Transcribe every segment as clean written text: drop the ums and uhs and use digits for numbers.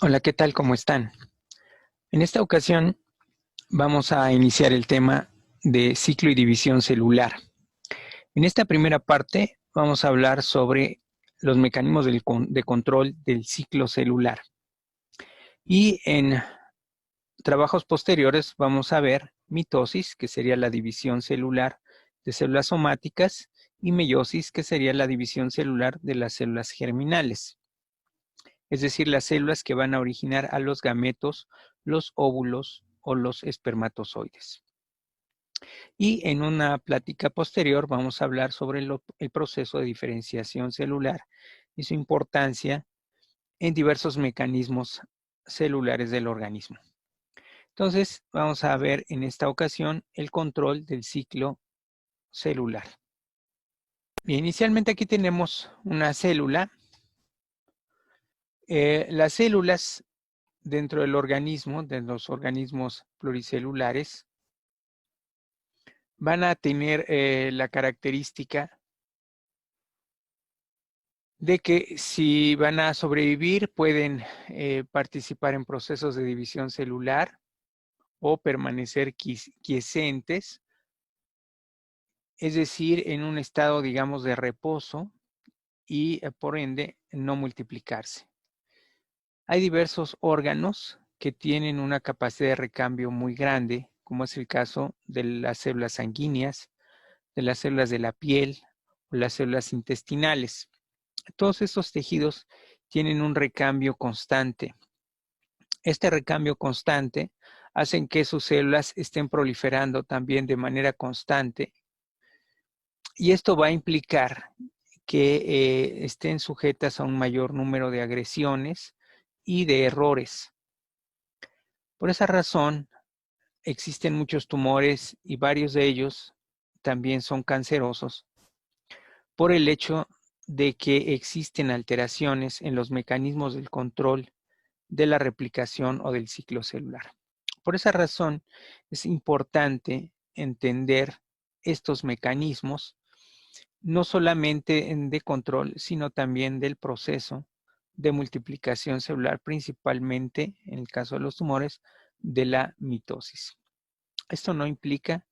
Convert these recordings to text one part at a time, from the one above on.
Hola, ¿qué tal? ¿Cómo están? En esta ocasión vamos a iniciar el tema de ciclo y división celular. En esta primera parte vamos a hablar sobre los mecanismos de control del ciclo celular. Y en trabajos posteriores vamos a ver mitosis, que sería la división celular de células somáticas, y meiosis, que sería la división celular de las células germinales. Es decir, las células que van a originar a los gametos, los óvulos o los espermatozoides. Y en una plática posterior vamos a hablar sobre el proceso de diferenciación celular y su importancia en diversos mecanismos celulares del organismo. Entonces, vamos a ver en esta ocasión el control del ciclo celular. Bien, inicialmente aquí tenemos una célula. Las células dentro del organismo, de los organismos pluricelulares, van a tener la característica de que si van a sobrevivir pueden participar en procesos de división celular o permanecer quiescentes, es decir, en un estado, digamos, de reposo y por ende no multiplicarse. Hay diversos órganos que tienen una capacidad de recambio muy grande, como es el caso de las células sanguíneas, de las células de la piel o las células intestinales. Todos estos tejidos tienen un recambio constante. Este recambio constante hace que sus células estén proliferando también de manera constante y esto va a implicar que estén sujetas a un mayor número de agresiones y de errores. Por esa razón, existen muchos tumores y varios de ellos también son cancerosos por el hecho de que existen alteraciones en los mecanismos del control de la replicación o del ciclo celular. Por esa razón, es importante entender estos mecanismos, no solamente de control, sino también del proceso de multiplicación celular, principalmente, en el caso de los tumores, de la mitosis. Esto no implica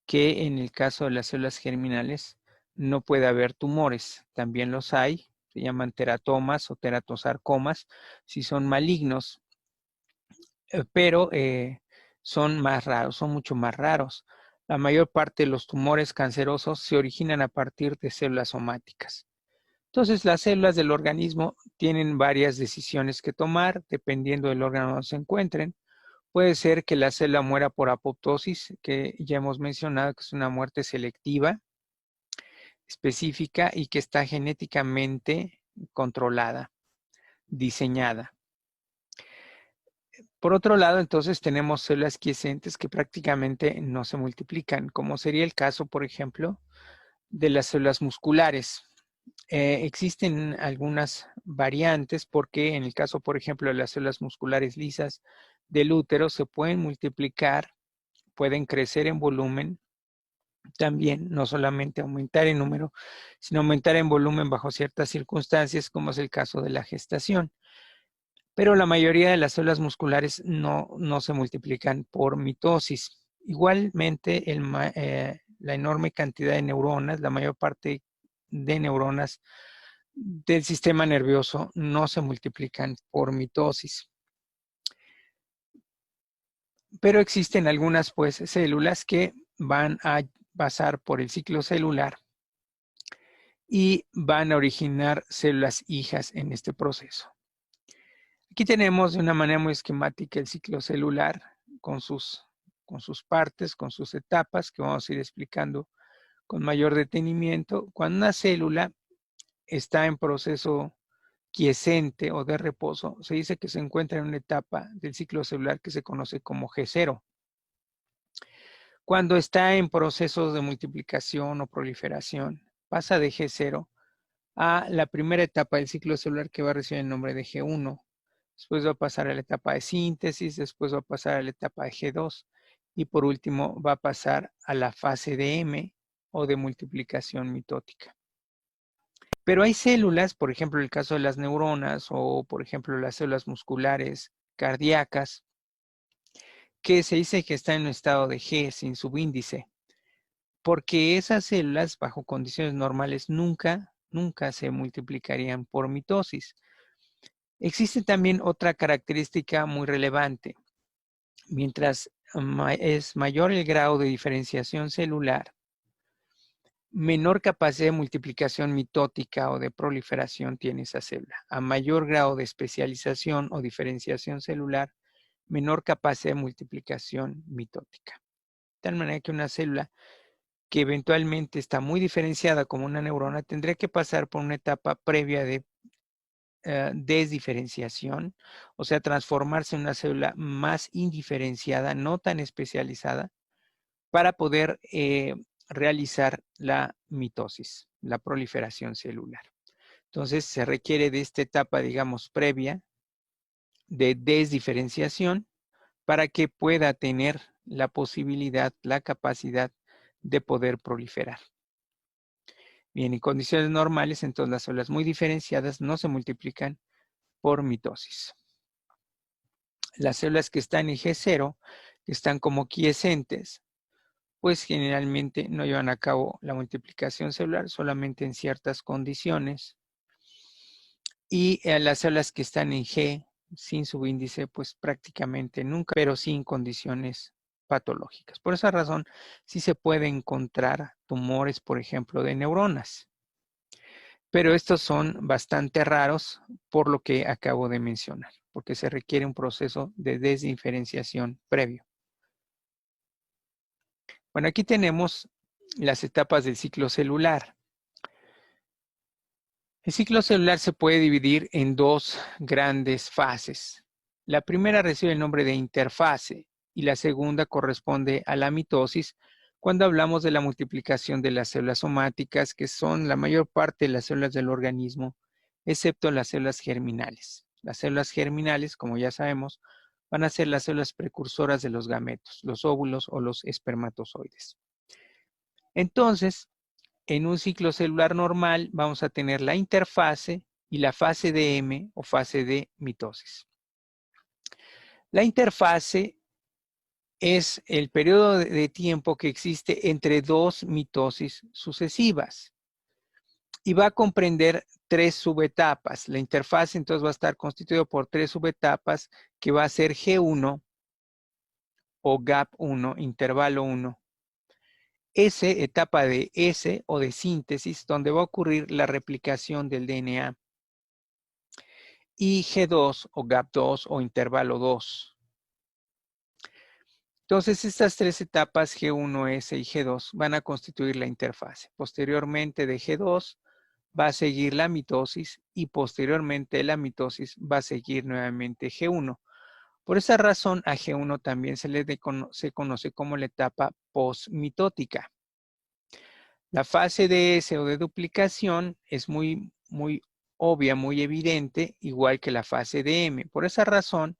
que en el caso de las células germinales no puede haber tumores, también los hay, se llaman teratomas o teratosarcomas, si son malignos, pero son más raros, son mucho más raros. La mayor parte de los tumores cancerosos se originan a partir de células somáticas. Entonces, las células del organismo tienen varias decisiones que tomar dependiendo del órgano donde se encuentren. Puede ser que la célula muera por apoptosis, que ya hemos mencionado que es una muerte selectiva, específica y que está genéticamente controlada, diseñada. Por otro lado, entonces tenemos células quiescentes que prácticamente no se multiplican, como sería el caso, por ejemplo, de las células musculares. Existen algunas variantes porque en el caso, por ejemplo, de las células musculares lisas del útero se pueden multiplicar, pueden crecer en volumen, también no solamente aumentar en número, sino aumentar en volumen bajo ciertas circunstancias, como es el caso de la gestación. Pero la mayoría de las células musculares no se multiplican por mitosis. Igualmente, la enorme cantidad de neuronas, la mayor parte de neuronas del sistema nervioso no se multiplican por mitosis. Pero existen algunas células que van a pasar por el ciclo celular y van a originar células hijas en este proceso. Aquí tenemos de una manera muy esquemática el ciclo celular con sus partes, con sus etapas que vamos a ir explicando con mayor detenimiento. Cuando una célula está en proceso quiescente o de reposo, se dice que se encuentra en una etapa del ciclo celular que se conoce como G0. Cuando está en procesos de multiplicación o proliferación, pasa de G0 a la primera etapa del ciclo celular que va a recibir el nombre de G1. Después va a pasar a la etapa de síntesis, después va a pasar a la etapa de G2 y por último va a pasar a la fase de M o de multiplicación mitótica. Pero hay células, por ejemplo, el caso de las neuronas o, por ejemplo, las células musculares cardíacas, que se dice que están en un estado de G sin subíndice, porque esas células bajo condiciones normales nunca se multiplicarían por mitosis. Existe también otra característica muy relevante. Mientras es mayor el grado de diferenciación celular, menor capacidad de multiplicación mitótica o de proliferación tiene esa célula. A mayor grado de especialización o diferenciación celular, menor capacidad de multiplicación mitótica. De tal manera que una célula que eventualmente está muy diferenciada como una neurona tendría que pasar por una etapa previa de desdiferenciación, o sea, transformarse en una célula más indiferenciada, no tan especializada, para poder realizar la mitosis, la proliferación celular. Entonces, se requiere de esta etapa, digamos, previa de desdiferenciación para que pueda tener la posibilidad, la capacidad de poder proliferar. Bien, en condiciones normales, entonces las células muy diferenciadas no se multiplican por mitosis. Las células que están en G0, que están como quiescentes, pues generalmente no llevan a cabo la multiplicación celular solamente en ciertas condiciones. Y las células que están en G sin subíndice, pues prácticamente nunca, pero sin condiciones patológicas. Por esa razón, sí se puede encontrar tumores, por ejemplo, de neuronas. Pero estos son bastante raros por lo que acabo de mencionar, porque se requiere un proceso de desdiferenciación previo. Bueno, aquí tenemos las etapas del ciclo celular. El ciclo celular se puede dividir en dos grandes fases. La primera recibe el nombre de interfase y la segunda corresponde a la mitosis cuando hablamos de la multiplicación de las células somáticas, que son la mayor parte de las células del organismo, excepto las células germinales. Las células germinales, como ya sabemos, van a ser las células precursoras de los gametos, los óvulos o los espermatozoides. Entonces, en un ciclo celular normal vamos a tener la interfase y la fase de M o fase de mitosis. La interfase es el periodo de tiempo que existe entre dos mitosis sucesivas y va a comprender tres subetapas. La interfase entonces va a estar constituida por tres subetapas que va a ser G1 o GAP1, intervalo 1. S, etapa de S o de síntesis, donde va a ocurrir la replicación del DNA. Y G2 o GAP2 o intervalo 2. Entonces, estas tres etapas, G1, S y G2, van a constituir la interfase. Posteriormente de G2 va a seguir la mitosis y posteriormente de la mitosis va a seguir nuevamente G1. Por esa razón, a G1 también se conoce como la etapa postmitótica. La fase de S o de duplicación es muy obvia, muy evidente, igual que la fase de M. Por esa razón,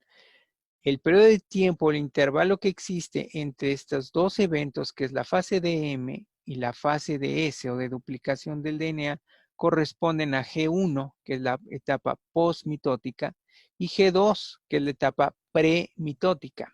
el periodo de tiempo, el intervalo que existe entre estos dos eventos, que es la fase de M y la fase de S o de duplicación del DNA, corresponden a G1, que es la etapa postmitótica, y G2, que es la etapa premitótica.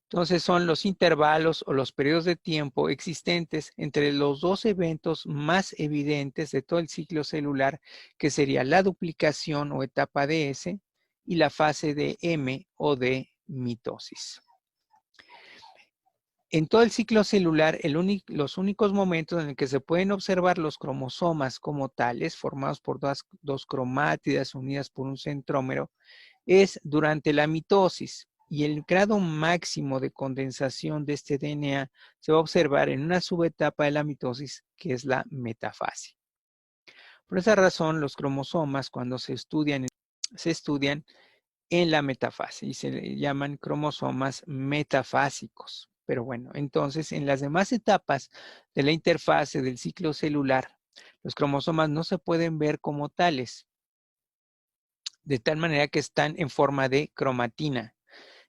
Entonces son los intervalos o los periodos de tiempo existentes entre los dos eventos más evidentes de todo el ciclo celular, que sería la duplicación o etapa de S y la fase de M o de mitosis. En todo el ciclo celular, los únicos momentos en los que se pueden observar los cromosomas como tales, formados por dos cromátidas unidas por un centrómero, es durante la mitosis. Y el grado máximo de condensación de este DNA se va a observar en una subetapa de la mitosis, que es la metafase. Por esa razón, los cromosomas, cuando se estudian en la metafase y se le llaman cromosomas metafásicos. Pero bueno, entonces en las demás etapas de la interfase del ciclo celular, los cromosomas no se pueden ver como tales, de tal manera que están en forma de cromatina.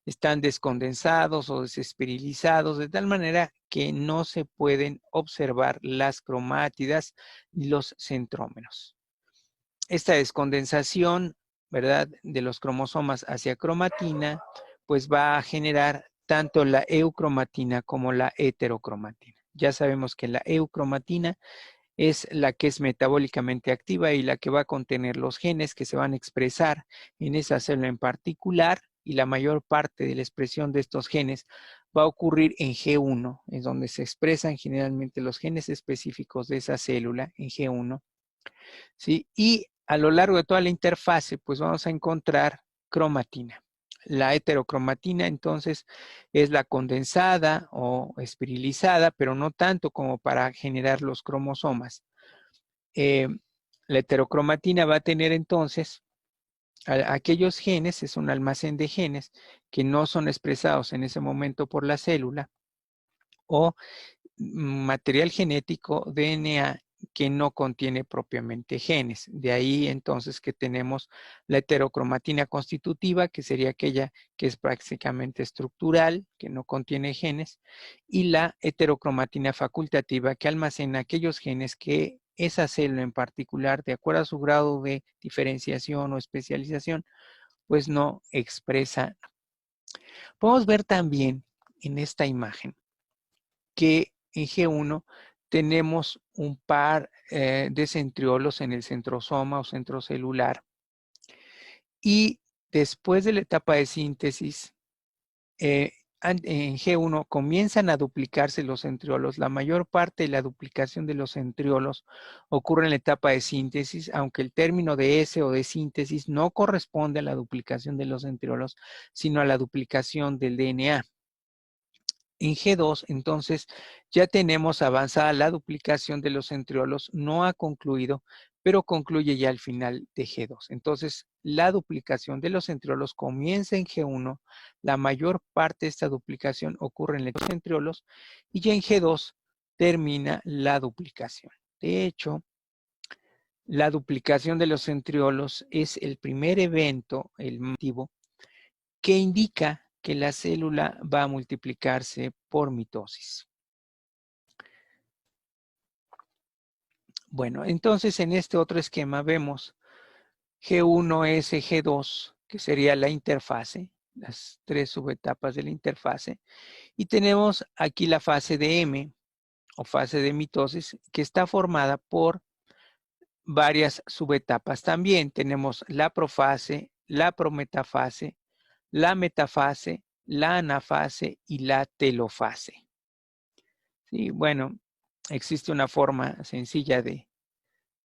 están descondensados o desesterilizados, de tal manera que no se pueden observar las cromátidas y los centrómeros. Esta descondensación, ¿verdad?, de los cromosomas hacia cromatina, pues va a generar tanto la eucromatina como la heterocromatina. Ya sabemos que la eucromatina es la que es metabólicamente activa y la que va a contener los genes que se van a expresar en esa célula en particular, y la mayor parte de la expresión de estos genes va a ocurrir en G1, es donde se expresan generalmente los genes específicos de esa célula en G1, ¿sí? Y a lo largo de toda la interfase, pues vamos a encontrar cromatina. La heterocromatina, entonces, es la condensada o espiralizada, pero no tanto como para generar los cromosomas. La heterocromatina va a tener entonces aquellos genes, es un almacén de genes que no son expresados en ese momento por la célula, o material genético, DNA, que no contiene propiamente genes. De ahí entonces que tenemos la heterocromatina constitutiva, que sería aquella que es prácticamente estructural, que no contiene genes, y la heterocromatina facultativa, que almacena aquellos genes que esa célula en particular, de acuerdo a su grado de diferenciación o especialización, pues no expresa. Podemos ver también en esta imagen que en G1 tenemos un par de centriolos en el centrosoma o centro celular, y después de la etapa de síntesis, en G1 comienzan a duplicarse los centriolos. La mayor parte de la duplicación de los centriolos ocurre en la etapa de síntesis, aunque el término de S o de síntesis no corresponde a la duplicación de los centriolos, sino a la duplicación del DNA. En G2, entonces, ya tenemos avanzada la duplicación de los centriolos, no ha concluido, pero concluye ya al final de G2. Entonces, la duplicación de los centriolos comienza en G1, la mayor parte de esta duplicación ocurre en los centriolos, y ya en G2 termina la duplicación. De hecho, la duplicación de los centriolos es el primer evento, el motivo, que indica que la célula va a multiplicarse por mitosis. Bueno, entonces en este otro esquema vemos G1S, G2, que sería la interfase, las tres subetapas de la interfase, y tenemos aquí la fase de M, o fase de mitosis, que está formada por varias subetapas. También tenemos la profase, la prometafase, la metafase, la anafase y la telofase. Sí, bueno, existe una forma sencilla de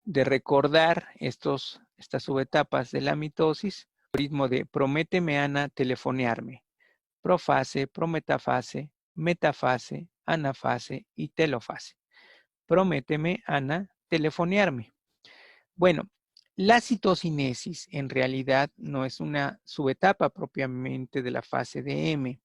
recordar estas subetapas de la mitosis. El algoritmo de prométeme, Ana, telefonearme. Profase, prometafase, metafase, anafase y telofase. Prométeme, Ana, telefonearme. Bueno, la citocinesis en realidad no es una subetapa propiamente de la fase de M.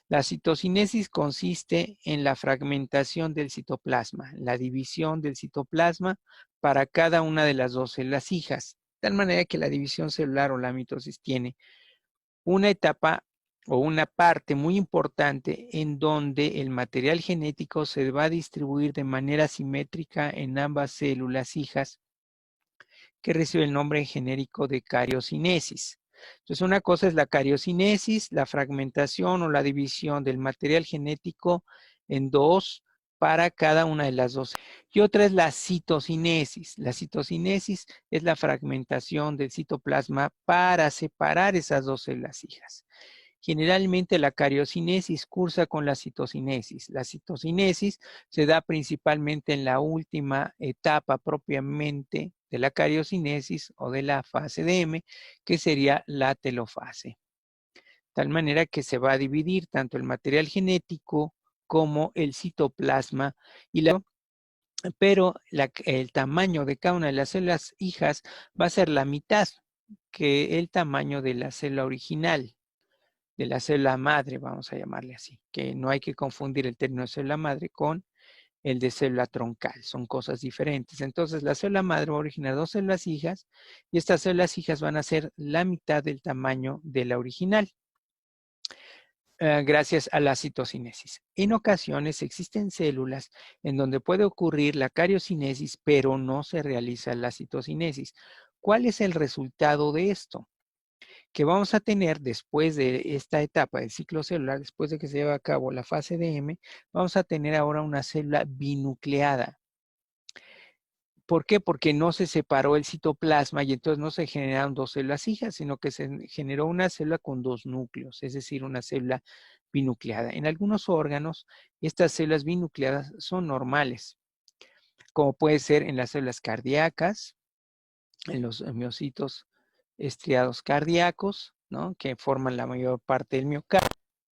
La citocinesis consiste en la fragmentación del citoplasma, la división del citoplasma para cada una de las dos células hijas, de tal manera que la división celular o la mitosis tiene una etapa o una parte muy importante en donde el material genético se va a distribuir de manera simétrica en ambas células hijas, que recibe el nombre genérico de cariocinesis. Entonces, una cosa es la cariocinesis, la fragmentación o la división del material genético en dos para cada una de las dos. Y otra es la citocinesis. La citocinesis es la fragmentación del citoplasma para separar esas dos células hijas. Generalmente la cariocinesis cursa con la citocinesis. La citocinesis se da principalmente en la última etapa propiamente de la cariocinesis o de la fase de M, que sería la telofase. De tal manera que se va a dividir tanto el material genético como el citoplasma, pero el tamaño de cada una de las células hijas va a ser la mitad que el tamaño de la célula original, de la célula madre, vamos a llamarle así, que no hay que confundir el término de célula madre con el de célula troncal, son cosas diferentes. Entonces, la célula madre va a originar dos células hijas y estas células hijas van a ser la mitad del tamaño de la original. gracias a la citocinesis. En ocasiones existen células en donde puede ocurrir la cariocinesis, pero no se realiza la citocinesis. ¿Cuál es el resultado de esto? Que vamos a tener después de esta etapa del ciclo celular, después de que se lleve a cabo la fase de M, vamos a tener ahora una célula binucleada. ¿Por qué? Porque no se separó el citoplasma y entonces no se generaron dos células hijas, sino que se generó una célula con dos núcleos, es decir, una célula binucleada. En algunos órganos, estas células binucleadas son normales, como puede ser en las células cardíacas, en los miocitos estriados cardíacos, ¿no?, que forman la mayor parte del miocardio.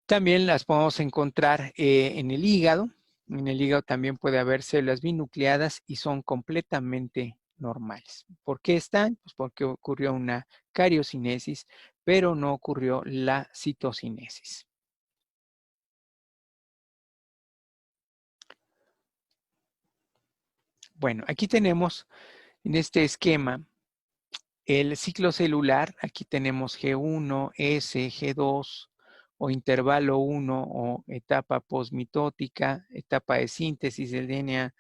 También las podemos encontrar en el hígado. En el hígado también puede haber células binucleadas y son completamente normales. ¿Por qué están? Pues porque ocurrió una cariocinesis, pero no ocurrió la citocinesis. Bueno, aquí tenemos en este esquema el ciclo celular. Aquí tenemos G1, S, G2 o intervalo 1 o etapa posmitótica, etapa de síntesis del DNA,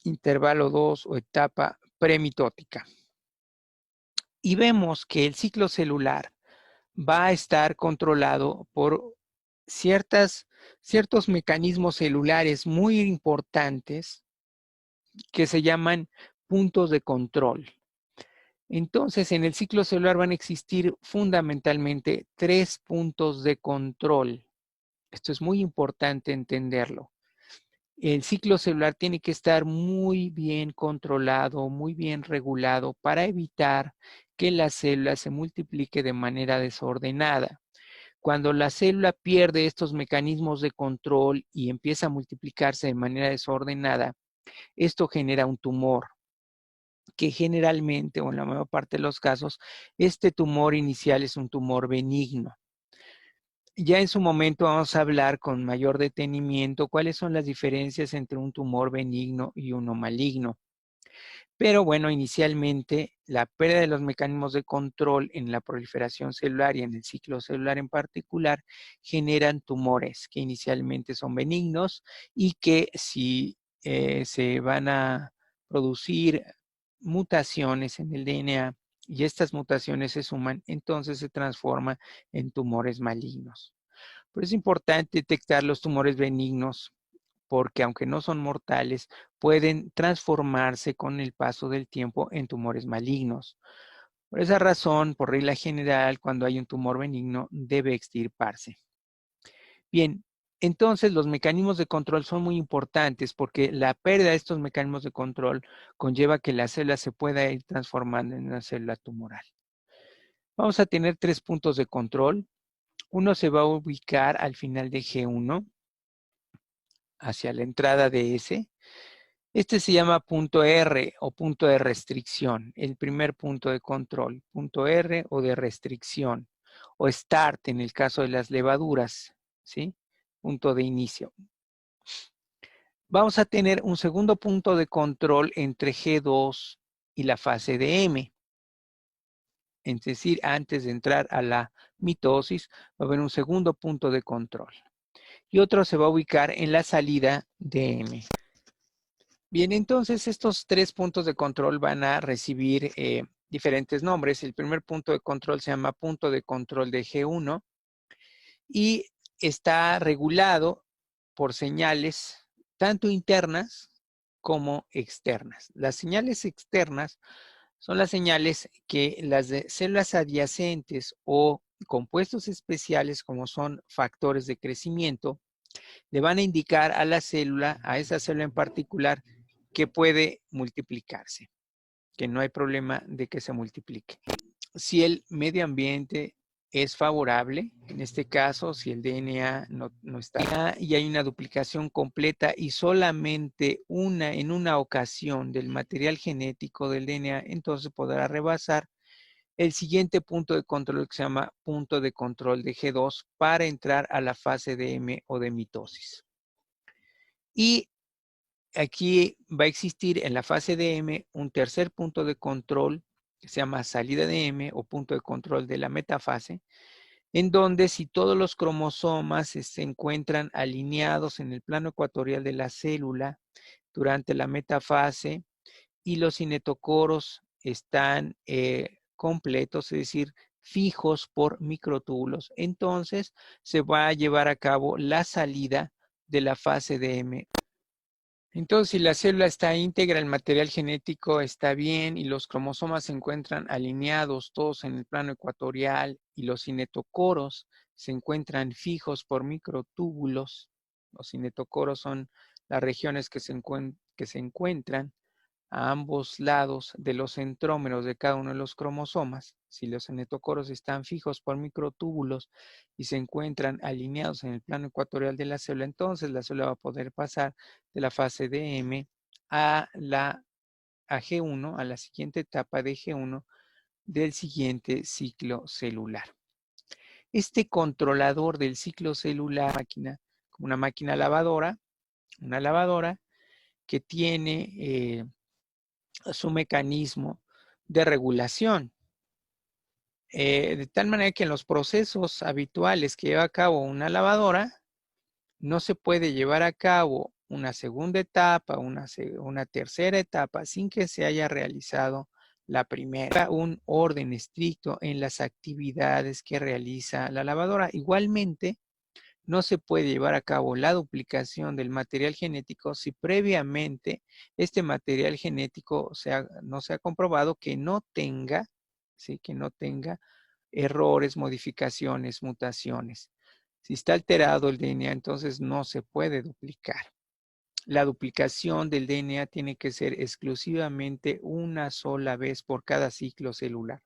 intervalo 2 o etapa premitótica. Y vemos que el ciclo celular va a estar controlado por ciertos mecanismos celulares muy importantes que se llaman puntos de control. Entonces, en el ciclo celular van a existir fundamentalmente 3 puntos de control. Esto es muy importante entenderlo. El ciclo celular tiene que estar muy bien controlado, muy bien regulado para evitar que la célula se multiplique de manera desordenada. Cuando la célula pierde estos mecanismos de control y empieza a multiplicarse de manera desordenada, esto genera un tumor, que generalmente, o en la mayor parte de los casos, este tumor inicial es un tumor benigno. Ya en su momento vamos a hablar con mayor detenimiento cuáles son las diferencias entre un tumor benigno y uno maligno. Pero bueno, inicialmente la pérdida de los mecanismos de control en la proliferación celular y en el ciclo celular en particular generan tumores que inicialmente son benignos y que si se van a producir mutaciones en el DNA y estas mutaciones se suman, entonces se transforma en tumores malignos. Pero es importante detectar los tumores benignos porque aunque no son mortales, pueden transformarse con el paso del tiempo en tumores malignos. Por esa razón, por regla general, cuando hay un tumor benigno, debe extirparse. Bien, entonces los mecanismos de control son muy importantes porque la pérdida de estos mecanismos de control conlleva que la célula se pueda ir transformando en una célula tumoral. Vamos a tener 3 puntos de control. Uno se va a ubicar al final de G1, hacia la entrada de S. Este se llama punto R o punto de restricción, el primer punto de control, punto R o de restricción, o START en el caso de las levaduras, ¿sí? Punto de inicio. Vamos a tener un segundo punto de control entre G2 y la fase de M. Es decir, antes de entrar a la mitosis, va a haber un segundo punto de control. Y otro se va a ubicar en la salida de M. Bien, entonces estos 3 puntos de control van a recibir diferentes nombres. El primer punto de control se llama punto de control de G1 y está regulado por señales tanto internas como externas. Las señales externas son las señales que las de células adyacentes o compuestos especiales como son factores de crecimiento le van a indicar a la célula, a esa célula en particular, que puede multiplicarse, que no hay problema de que se multiplique. Si el medio ambiente es favorable, en este caso, si el DNA no está y hay una duplicación completa y solamente en una ocasión del material genético del DNA, entonces podrá rebasar el siguiente punto de control que se llama punto de control de G2 para entrar a la fase de M o de mitosis. Y aquí va a existir en la fase de M un tercer punto de control que se llama salida de M o punto de control de la metafase, en donde si todos los cromosomas se encuentran alineados en el plano ecuatorial de la célula durante la metafase y los cinetocoros están completos, es decir, fijos por microtúbulos, entonces se va a llevar a cabo la salida de la fase de M. Entonces, si la célula está íntegra, el material genético está bien y los cromosomas se encuentran alineados todos en el plano ecuatorial y los cinetocoros se encuentran fijos por microtúbulos. Los cinetocoros son las regiones que se encuentran a ambos lados de los centrómeros de cada uno de los cromosomas. Si los cinetocoros están fijos por microtúbulos y se encuentran alineados en el plano ecuatorial de la célula, entonces la célula va a poder pasar de la fase de M a G1, a la siguiente etapa de G1 del siguiente ciclo celular. Este controlador del ciclo celular, como una máquina lavadora, una lavadora que tiene su mecanismo de regulación. De tal manera que en los procesos habituales que lleva a cabo una lavadora, no se puede llevar a cabo una segunda etapa, una tercera etapa, sin que se haya realizado la primera. Un orden estricto en las actividades que realiza la lavadora. Igualmente, no se puede llevar a cabo la duplicación del material genético si previamente este material genético no se ha comprobado que no tenga, ¿sí? Que no tenga errores, modificaciones, mutaciones. Si está alterado el DNA, entonces no se puede duplicar. La duplicación del DNA tiene que ser exclusivamente una sola vez por cada ciclo celular.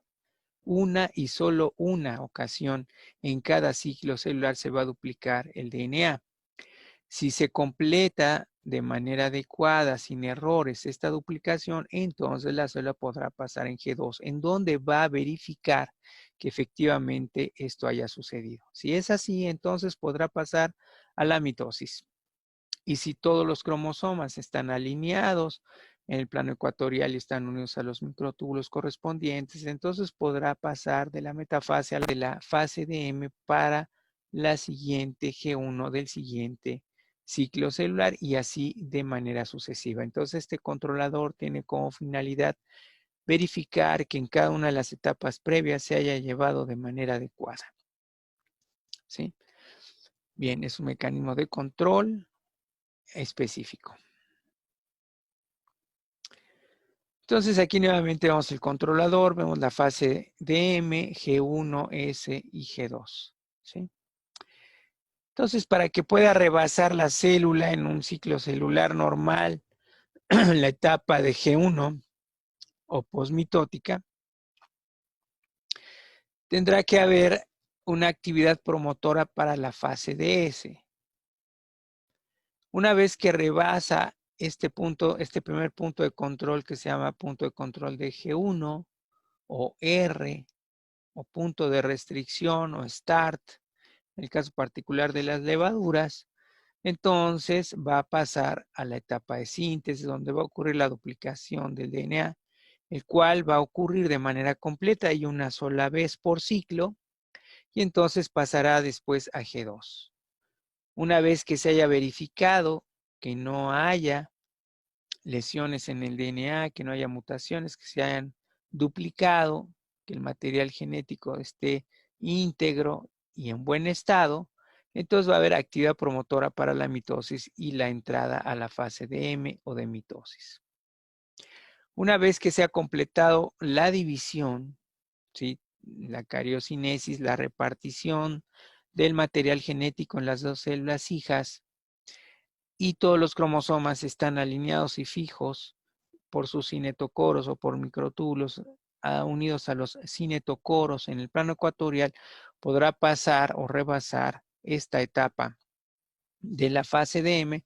Una y solo una ocasión en cada ciclo celular se va a duplicar el DNA. Si se completa de manera adecuada, sin errores, esta duplicación, entonces la célula podrá pasar en G2, en donde va a verificar que efectivamente esto haya sucedido. Si es así, entonces podrá pasar a la mitosis. Y si todos los cromosomas están alineados en el plano ecuatorial y están unidos a los microtúbulos correspondientes, entonces podrá pasar de la metafase a la fase de M para la siguiente G1 del siguiente ciclo celular y así de manera sucesiva. Entonces este controlador tiene como finalidad verificar que en cada una de las etapas previas se haya llevado de manera adecuada. ¿Sí? Bien, es un mecanismo de control específico. Entonces aquí nuevamente vemos el controlador, vemos la fase DM, G1, S y G2. ¿Sí? Entonces para que pueda rebasar la célula en un ciclo celular normal, la etapa de G1 o posmitótica, tendrá que haber una actividad promotora para la fase de S. Una vez que rebasa este primer punto de control que se llama punto de control de G1 o R o punto de restricción o start, en el caso particular de las levaduras, entonces va a pasar a la etapa de síntesis donde va a ocurrir la duplicación del DNA, el cual va a ocurrir de manera completa y una sola vez por ciclo, y entonces pasará después a G2. Una vez que se haya verificado que no haya lesiones en el DNA, que no haya mutaciones, que se hayan duplicado, que el material genético esté íntegro y en buen estado, entonces va a haber actividad promotora para la mitosis y la entrada a la fase de M o de mitosis. Una vez que se ha completado la división, ¿sí? La cariocinesis, la repartición del material genético en las dos células hijas, y todos los cromosomas están alineados y fijos por sus cinetocoros o por microtúbulos unidos a los cinetocoros en el plano ecuatorial, podrá pasar o rebasar esta etapa de la fase de M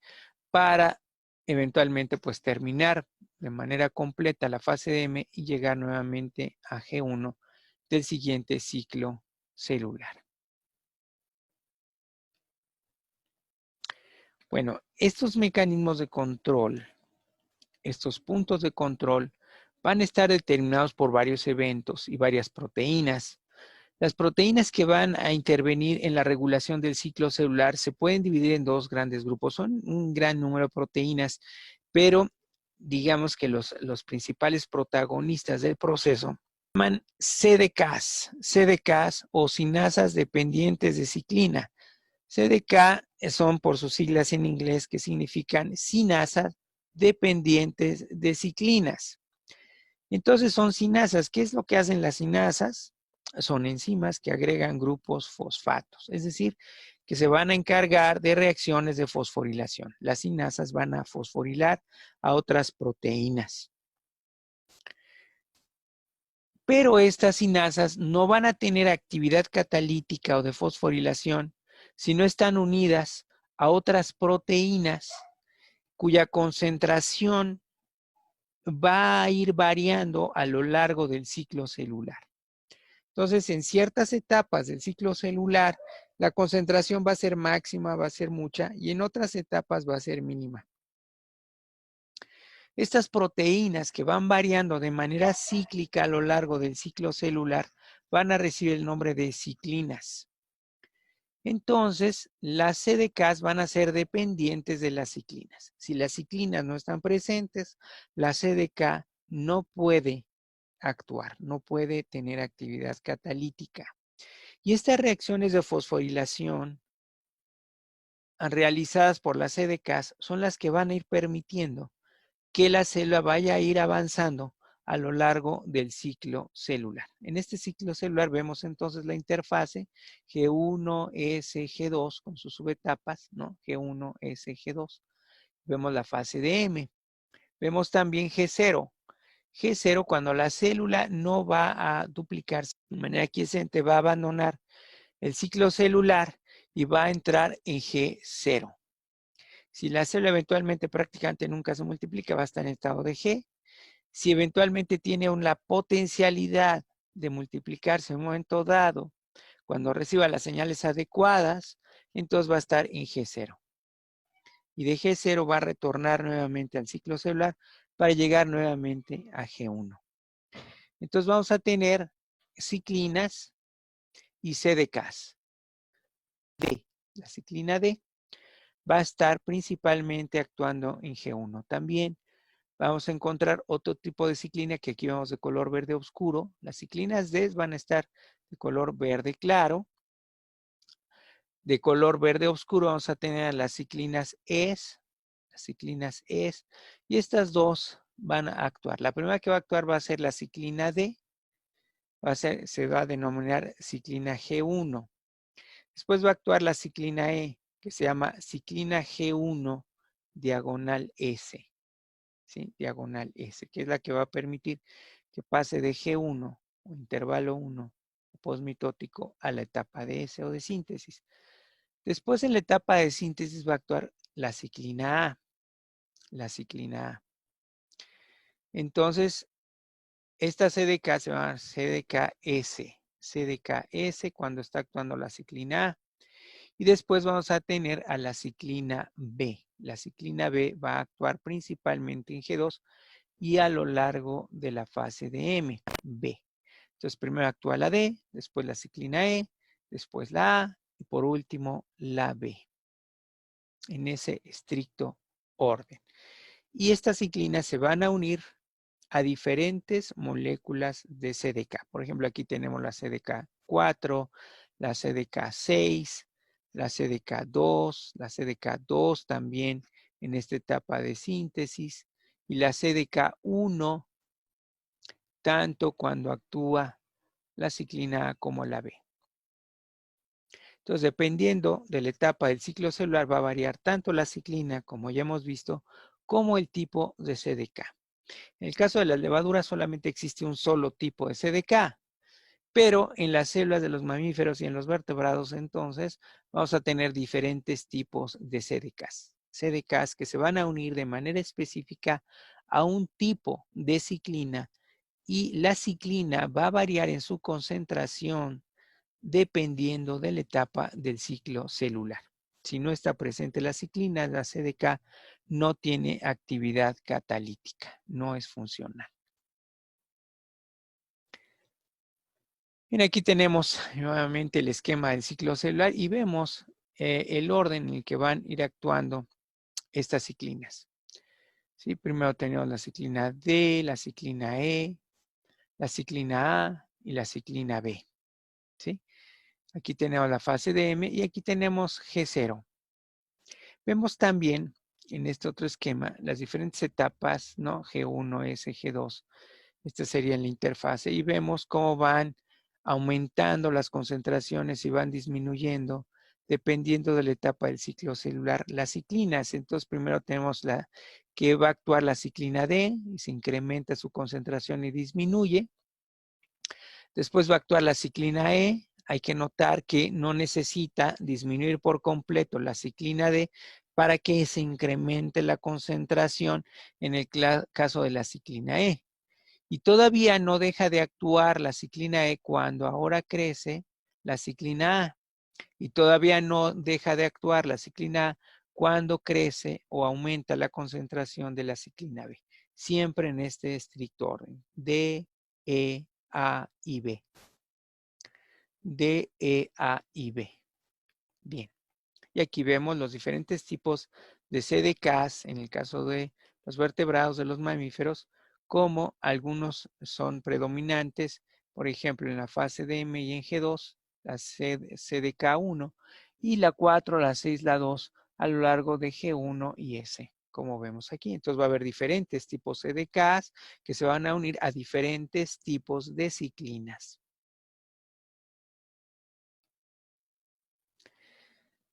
para eventualmente pues terminar de manera completa la fase de M y llegar nuevamente a G1 del siguiente ciclo celular. Bueno, estos mecanismos de control, estos puntos de control, van a estar determinados por varios eventos y varias proteínas. Las proteínas que van a intervenir en la regulación del ciclo celular se pueden dividir en dos grandes grupos. Son un gran número de proteínas, pero digamos que los principales protagonistas del proceso se llaman CDKs o cinasas dependientes de ciclina. CDK son por sus siglas en inglés que significan cinasas dependientes de ciclinas. Entonces son cinasas. ¿Qué es lo que hacen las cinasas? Son enzimas que agregan grupos fosfatos, es decir, que se van a encargar de reacciones de fosforilación. Las cinasas van a fosforilar a otras proteínas. Pero estas cinasas no van a tener actividad catalítica o de fosforilación si no están unidas a otras proteínas cuya concentración va a ir variando a lo largo del ciclo celular. Entonces, en ciertas etapas del ciclo celular, la concentración va a ser máxima, va a ser mucha, y en otras etapas va a ser mínima. Estas proteínas que van variando de manera cíclica a lo largo del ciclo celular van a recibir el nombre de ciclinas. Entonces, las CDKs van a ser dependientes de las ciclinas. Si las ciclinas no están presentes, la CDK no puede actuar, no puede tener actividad catalítica. Y estas reacciones de fosforilación realizadas por las CDKs son las que van a ir permitiendo que la célula vaya a ir avanzando a lo largo del ciclo celular. En este ciclo celular vemos entonces la interfase G1-S-G2 con sus subetapas, ¿no? G1-S-G2. Vemos la fase de M. Vemos también G0. G0 cuando la célula no va a duplicarse de manera quiescente, va a abandonar el ciclo celular y va a entrar en G0. Si la célula eventualmente prácticamente nunca se multiplica, va a estar en estado de G. Si eventualmente tiene una potencialidad de multiplicarse en un momento dado, cuando reciba las señales adecuadas, entonces va a estar en G0. Y de G0 va a retornar nuevamente al ciclo celular para llegar nuevamente a G1. Entonces vamos a tener ciclinas y CDKs. La ciclina D va a estar principalmente actuando en G1. También vamos a encontrar otro tipo de ciclina que aquí vemos de color verde oscuro. Las ciclinas D van a estar de color verde claro. De color verde oscuro vamos a tener las ciclinas ES, y estas dos van a actuar. La primera que va a actuar va a ser la ciclina D, se va a denominar ciclina G1. Después va a actuar la ciclina E, que se llama ciclina G1 diagonal S, ¿sí? Diagonal S, que es la que va a permitir que pase de G1 o intervalo 1 posmitótico a la etapa de S o de síntesis. Después en la etapa de síntesis va a actuar la ciclina A, Entonces, esta CDK se llama CDKS cuando está actuando la ciclina A. Y después vamos a tener a la ciclina B. La ciclina B va a actuar principalmente en G2 y a lo largo de la fase de M, B. Entonces, primero actúa la D, después la ciclina E, después la A y por último la B. En ese estricto orden. Y estas ciclinas se van a unir a diferentes moléculas de CDK. Por ejemplo, aquí tenemos la CDK4, la CDK6, la CDK2, la CDK2 también en esta etapa de síntesis y la CDK1 tanto cuando actúa la ciclina A como la B. Entonces, dependiendo de la etapa del ciclo celular, va a variar tanto la ciclina, como ya hemos visto, como el tipo de CDK. En el caso de las levaduras solamente existe un solo tipo de CDK, pero en las células de los mamíferos y en los vertebrados, entonces, vamos a tener diferentes tipos de CDKs. CDKs que se van a unir de manera específica a un tipo de ciclina y la ciclina va a variar en su concentración dependiendo de la etapa del ciclo celular. Si no está presente la ciclina, la CDK no tiene actividad catalítica, no es funcional. Bien, aquí tenemos nuevamente el esquema del ciclo celular y vemos el orden en el que van a ir actuando estas ciclinas. ¿Sí? Primero tenemos la ciclina D, la ciclina E, la ciclina A y la ciclina B. ¿Sí? Aquí tenemos la fase de M y aquí tenemos G0. Vemos también en este otro esquema las diferentes etapas, ¿no? G1, S, G2. Esta sería la interfase y vemos cómo van aumentando las concentraciones y van disminuyendo dependiendo de la etapa del ciclo celular. Las ciclinas, entonces primero tenemos la que va a actuar la ciclina D y se incrementa su concentración y disminuye. Después va a actuar la ciclina E. Hay que notar que no necesita disminuir por completo la ciclina D para que se incremente la concentración en el caso de la ciclina E. Y todavía no deja de actuar la ciclina E cuando ahora crece la ciclina A. Y todavía no deja de actuar la ciclina A cuando crece o aumenta la concentración de la ciclina B. Siempre en este estricto orden. D, E, A y B. D, E, A y B. Bien. Y aquí vemos los diferentes tipos de CDKs en el caso de los vertebrados de los mamíferos, como algunos son predominantes, por ejemplo, en la fase de M y en G2, la CDK1, y la 4, la 6, la 2, a lo largo de G1 y S, como vemos aquí. Entonces va a haber diferentes tipos CDKs que se van a unir a diferentes tipos de ciclinas.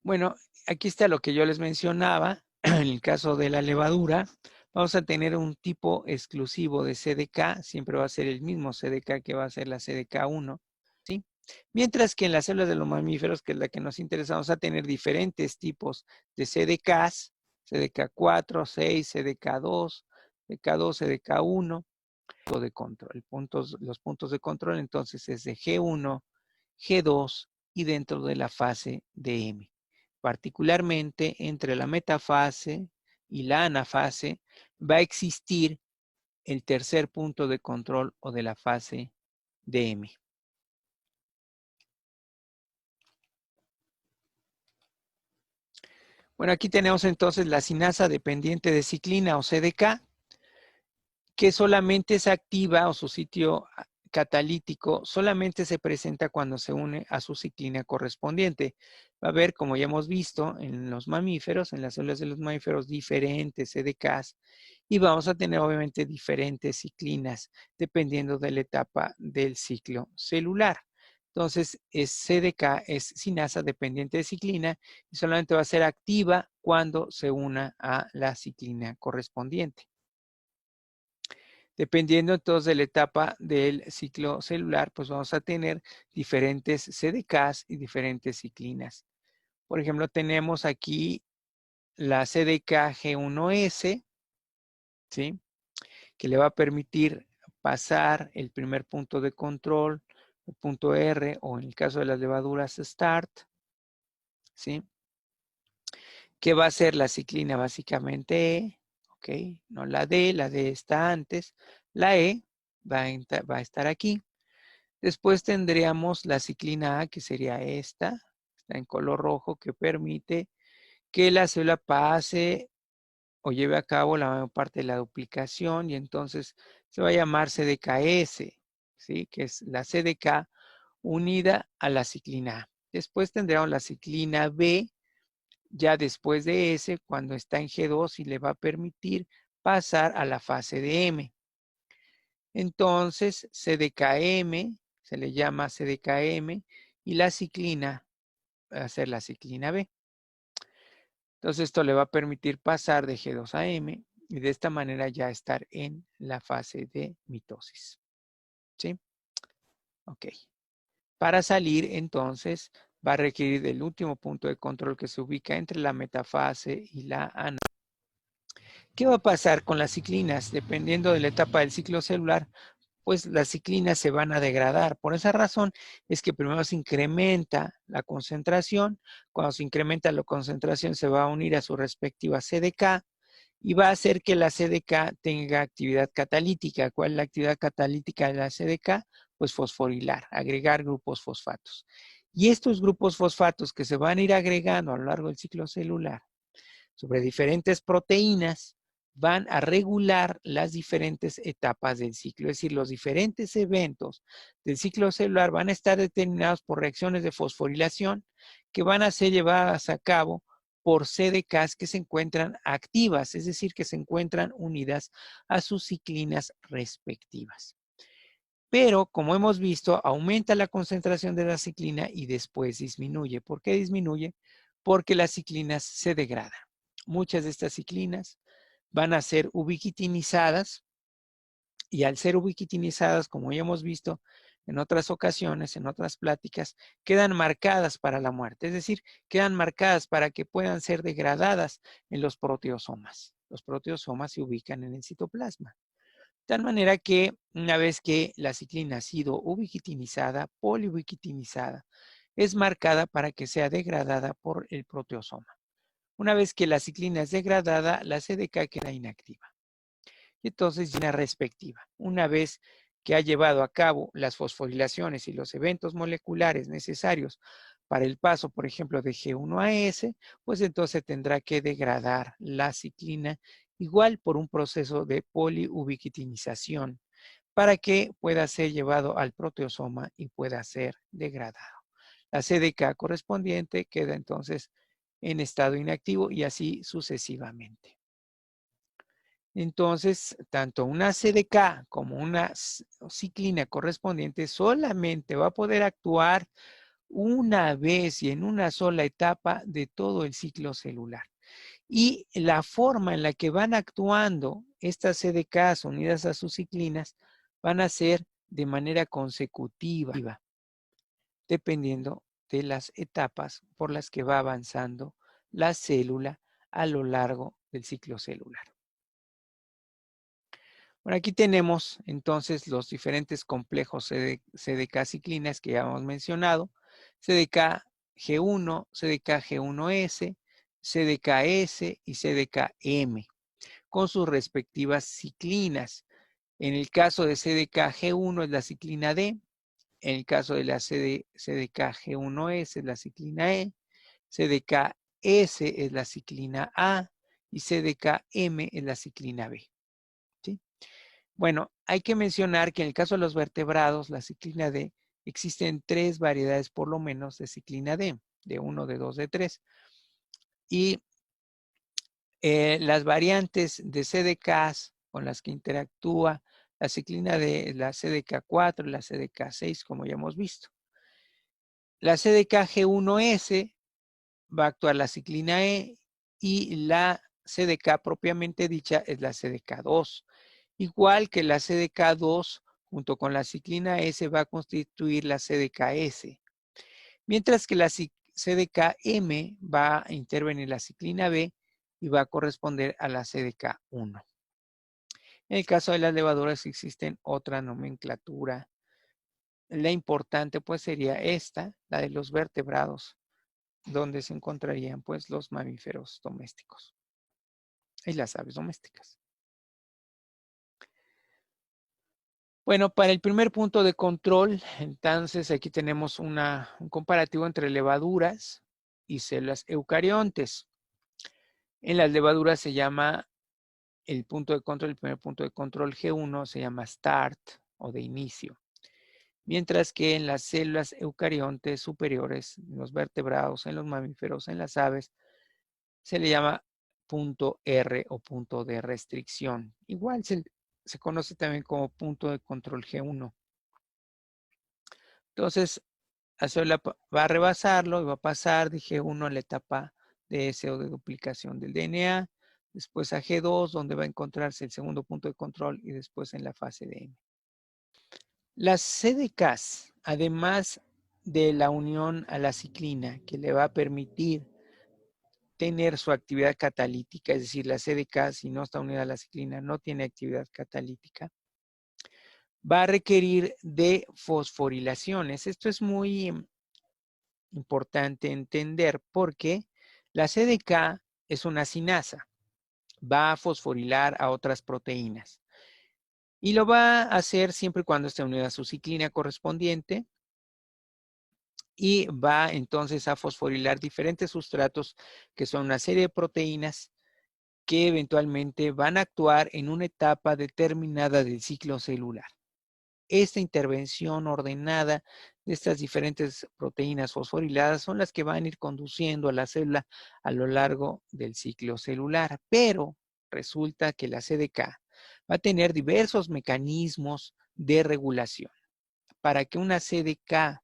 Bueno, aquí está lo que yo les mencionaba. En el caso de la levadura, vamos a tener un tipo exclusivo de CDK. Siempre va a ser el mismo CDK que va a ser la CDK1. ¿Sí? Mientras que en las células de los mamíferos, que es la que nos interesa, vamos a tener diferentes tipos de CDKs. CDK4, 6, CDK2, CDK2, CDK1. De control. Los puntos de control entonces es de G1, G2 y dentro de la fase de M. Particularmente entre la metafase y la anafase va a existir el tercer punto de control o de la fase de M. Bueno, aquí tenemos entonces la cinasa dependiente de ciclina o CDK, que solamente es activa o su sitio catalítico solamente se presenta cuando se une a su ciclina correspondiente. Va a haber, como ya hemos visto, en los mamíferos, en las células de los mamíferos, diferentes CDKs y vamos a tener obviamente diferentes ciclinas dependiendo de la etapa del ciclo celular. Entonces, CDK es cinasa dependiente de ciclina y solamente va a ser activa cuando se una a la ciclina correspondiente. Dependiendo entonces de la etapa del ciclo celular, pues vamos a tener diferentes CDKs y diferentes ciclinas. Por ejemplo, tenemos aquí la CDK G1S, ¿sí? Que le va a permitir pasar el primer punto de control, el punto R, o en el caso de las levaduras Start, ¿sí? Que va a ser la ciclina básicamente E, ¿ok? No la D está antes, la E va a estar aquí. Después tendríamos la ciclina A, que sería esta, está en color rojo, que permite que la célula pase o lleve a cabo la mayor parte de la duplicación y entonces se va a llamar CDKS, ¿sí? Que es la CDK unida a la ciclina A. Después tendríamos la ciclina B, ya después de S, cuando está en G2 y le va a permitir pasar a la fase de M. Entonces, CDKM, se le llama CDKM, y la ciclina va a ser la ciclina B. Entonces, esto le va a permitir pasar de G2 a M y de esta manera ya estar en la fase de mitosis. ¿Sí? Ok. Para salir, entonces, va a requerir del último punto de control que se ubica entre la metafase y la anafase. ¿Qué va a pasar con las ciclinas? Dependiendo de la etapa del ciclo celular, pues las ciclinas se van a degradar. Por esa razón es que primero se incrementa la concentración. Cuando se incrementa la concentración se va a unir a su respectiva CDK y va a hacer que la CDK tenga actividad catalítica. ¿Cuál es la actividad catalítica de la CDK? pues fosforilar, agregar grupos fosfatos. Y estos grupos fosfatos que se van a ir agregando a lo largo del ciclo celular sobre diferentes proteínas van a regular las diferentes etapas del ciclo. Es decir, los diferentes eventos del ciclo celular van a estar determinados por reacciones de fosforilación que van a ser llevadas a cabo por CDKs que se encuentran activas, es decir, que se encuentran unidas a sus ciclinas respectivas. Pero, como hemos visto, aumenta la concentración de la ciclina y después disminuye. ¿Por qué disminuye? Porque las ciclinas se degradan. Muchas de estas ciclinas van a ser ubiquitinizadas y al ser ubiquitinizadas, como ya hemos visto en otras ocasiones, en otras pláticas, quedan marcadas para la muerte. Es decir, quedan marcadas para que puedan ser degradadas en los proteosomas. Los proteosomas se ubican en el citoplasma. De tal manera que una vez que la ciclina ha sido ubiquitinizada, poliubiquitinizada, es marcada para que sea degradada por el proteosoma. Una vez que la ciclina es degradada, la CDK queda inactiva. Y entonces ya respectiva. Una vez que ha llevado a cabo las fosforilaciones y los eventos moleculares necesarios para el paso, por ejemplo, de G1 a S, pues entonces tendrá que degradar la ciclina igual por un proceso de poliubiquitinización para que pueda ser llevado al proteosoma y pueda ser degradado. La CDK correspondiente queda entonces en estado inactivo y así sucesivamente. Entonces, tanto una CDK como una ciclina correspondiente solamente va a poder actuar una vez y en una sola etapa de todo el ciclo celular. Y la forma en la que van actuando estas CDKs unidas a sus ciclinas van a ser de manera consecutiva, dependiendo de las etapas por las que va avanzando la célula a lo largo del ciclo celular. Bueno, aquí tenemos entonces los diferentes complejos CDK ciclinas que ya hemos mencionado. CDK G1, CDK G1S, CDKS y CDKM, con sus respectivas ciclinas. En el caso de CDK G1 es la ciclina D, en el caso de la CDK G1S es la ciclina E, CDKS es la ciclina A y CDKM es la ciclina B. ¿Sí? Bueno, hay que mencionar que en el caso de los vertebrados, la ciclina D, existen 3 variedades por lo menos de ciclina D, de 1, de 2, de 3. Y las variantes de CDKs con las que interactúa la ciclina D, la CDK4 y la CDK6, como ya hemos visto. La CDKG1S va a actuar la ciclina E y la CDK propiamente dicha es la CDK2. Igual que la CDK2 junto con la ciclina S va a constituir la CDKS. Mientras que la CDKM va a intervenir la ciclina B y va a corresponder a la CDK1. En el caso de las levaduras existen otra nomenclatura. La importante pues sería esta, la de los vertebrados, donde se encontrarían pues los mamíferos domésticos y las aves domésticas. Bueno, para el primer punto de control, entonces aquí tenemos un comparativo entre levaduras y células eucariontes. En las levaduras se llama el punto de control, el primer punto de control G1 se llama start o de inicio. Mientras que en las células eucariontes superiores, en los vertebrados, en los mamíferos, en las aves, se le llama punto R o punto de restricción. Igual se conoce también como punto de control G1. Entonces, la célula va a rebasarlo y va a pasar de G1 a la etapa de S o de duplicación del DNA, después a G2, donde va a encontrarse el segundo punto de control y después en la fase de M. Las CDKs, además de la unión a la ciclina, que le va a permitir tener su actividad catalítica, es decir, la CDK, si no está unida a la ciclina, no tiene actividad catalítica, va a requerir de fosforilaciones. Esto es muy importante entender porque la CDK es una cinasa, va a fosforilar a otras proteínas. Y lo va a hacer siempre y cuando esté unida a su ciclina correspondiente. Y va entonces a fosforilar diferentes sustratos que son una serie de proteínas que eventualmente van a actuar en una etapa determinada del ciclo celular. Esta intervención ordenada de estas diferentes proteínas fosforiladas son las que van a ir conduciendo a la célula a lo largo del ciclo celular. Pero resulta que la CDK va a tener diversos mecanismos de regulación. Para que una CDK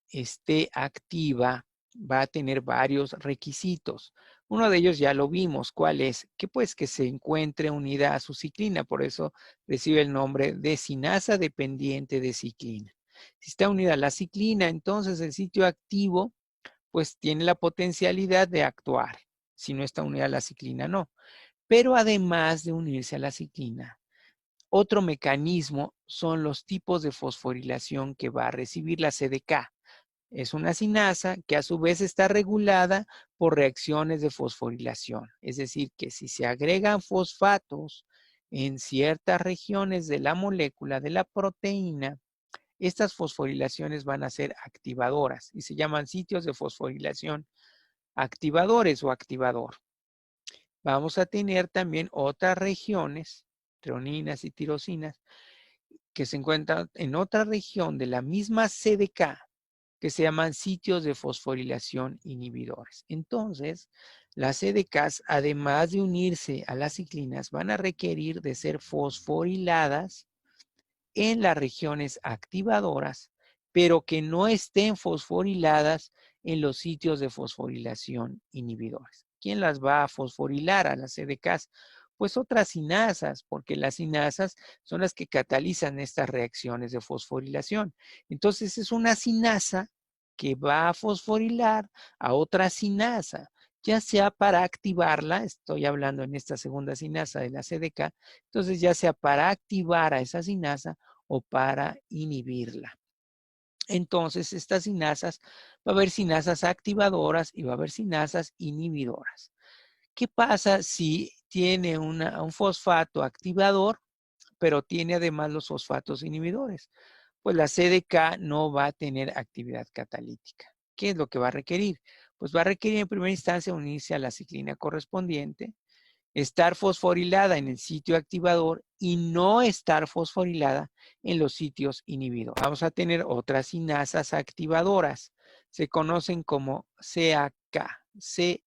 esté activa, va a tener varios requisitos. Uno de ellos ya lo vimos. ¿Cuál es? Que pues que se encuentre unida a su ciclina. Por eso recibe el nombre de cinasa dependiente de ciclina. Si está unida a la ciclina, entonces el sitio activo pues tiene la potencialidad de actuar. Si no está unida a la ciclina, no. Pero además de unirse a la ciclina, otro mecanismo son los tipos de fosforilación que va a recibir la CDK. Es una cinasa que a su vez está regulada por reacciones de fosforilación. Es decir, que si se agregan fosfatos en ciertas regiones de la molécula de la proteína, estas fosforilaciones van a ser activadoras y se llaman sitios de fosforilación activadores o activador. Vamos a tener también otras regiones, treoninas y tirosinas, que se encuentran en otra región de la misma CDK, que se llaman sitios de fosforilación inhibidores. Entonces, las CDKs, además de unirse a las ciclinas, van a requerir de ser fosforiladas en las regiones activadoras, pero que no estén fosforiladas en los sitios de fosforilación inhibidores. ¿Quién las va a fosforilar a las CDKs? Pues otras cinasas, porque las cinasas son las que catalizan estas reacciones de fosforilación. Entonces es una cinasa que va a fosforilar a otra cinasa, ya sea para activarla, estoy hablando en esta segunda cinasa de la CDK, entonces ya sea para activar a esa cinasa o para inhibirla. Entonces, estas cinasas, va a haber cinasas activadoras y va a haber cinasas inhibidoras. ¿Qué pasa si tiene un fosfato activador, pero tiene además los fosfatos inhibidores? Pues la CDK no va a tener actividad catalítica. ¿Qué es lo que va a requerir? Pues va a requerir en primera instancia unirse a la ciclina correspondiente, estar fosforilada en el sitio activador y no estar fosforilada en los sitios inhibidores. Vamos a tener otras cinasas activadoras. Se conocen como CAK.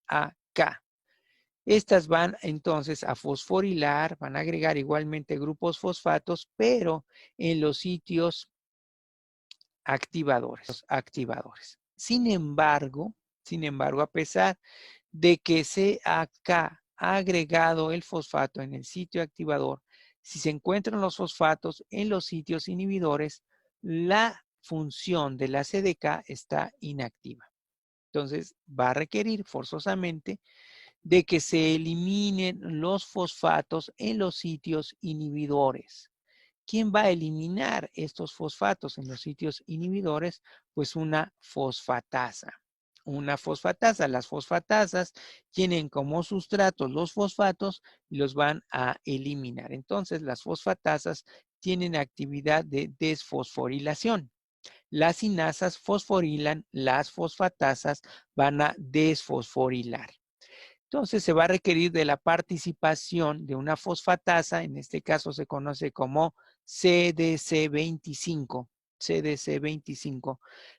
CAK. Estas van entonces a fosforilar, van a agregar igualmente grupos fosfatos, pero en los sitios activadores. Sin embargo, a pesar de que CAK ha agregado el fosfato en el sitio activador, si se encuentran los fosfatos en los sitios inhibidores, la función de la CDK está inactiva. Entonces, va a requerir forzosamente de que se eliminen los fosfatos en los sitios inhibidores. ¿Quién va a eliminar estos fosfatos en los sitios inhibidores? Pues una fosfatasa. Las fosfatasas tienen como sustratos los fosfatos y los van a eliminar. Entonces, las fosfatasas tienen actividad de desfosforilación. Las cinasas fosforilan, las fosfatasas van a desfosforilar. Entonces se va a requerir de la participación de una fosfatasa, en este caso se conoce como CDC25,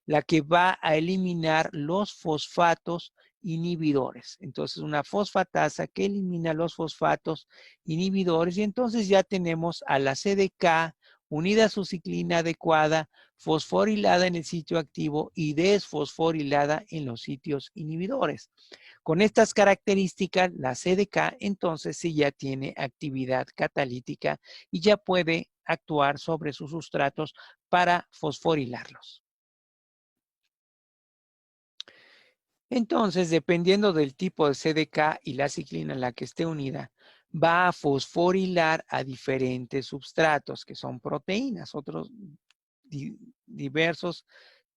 la que va a eliminar los fosfatos inhibidores. Entonces una fosfatasa que elimina los fosfatos inhibidores y entonces ya tenemos a la CDK unida a su ciclina adecuada, fosforilada en el sitio activo y desfosforilada en los sitios inhibidores. Con estas características, la CDK entonces sí ya tiene actividad catalítica y ya puede actuar sobre sus sustratos para fosforilarlos. Entonces, dependiendo del tipo de CDK y la ciclina en la que esté unida, va a fosforilar a diferentes substratos, que son proteínas, otros diversos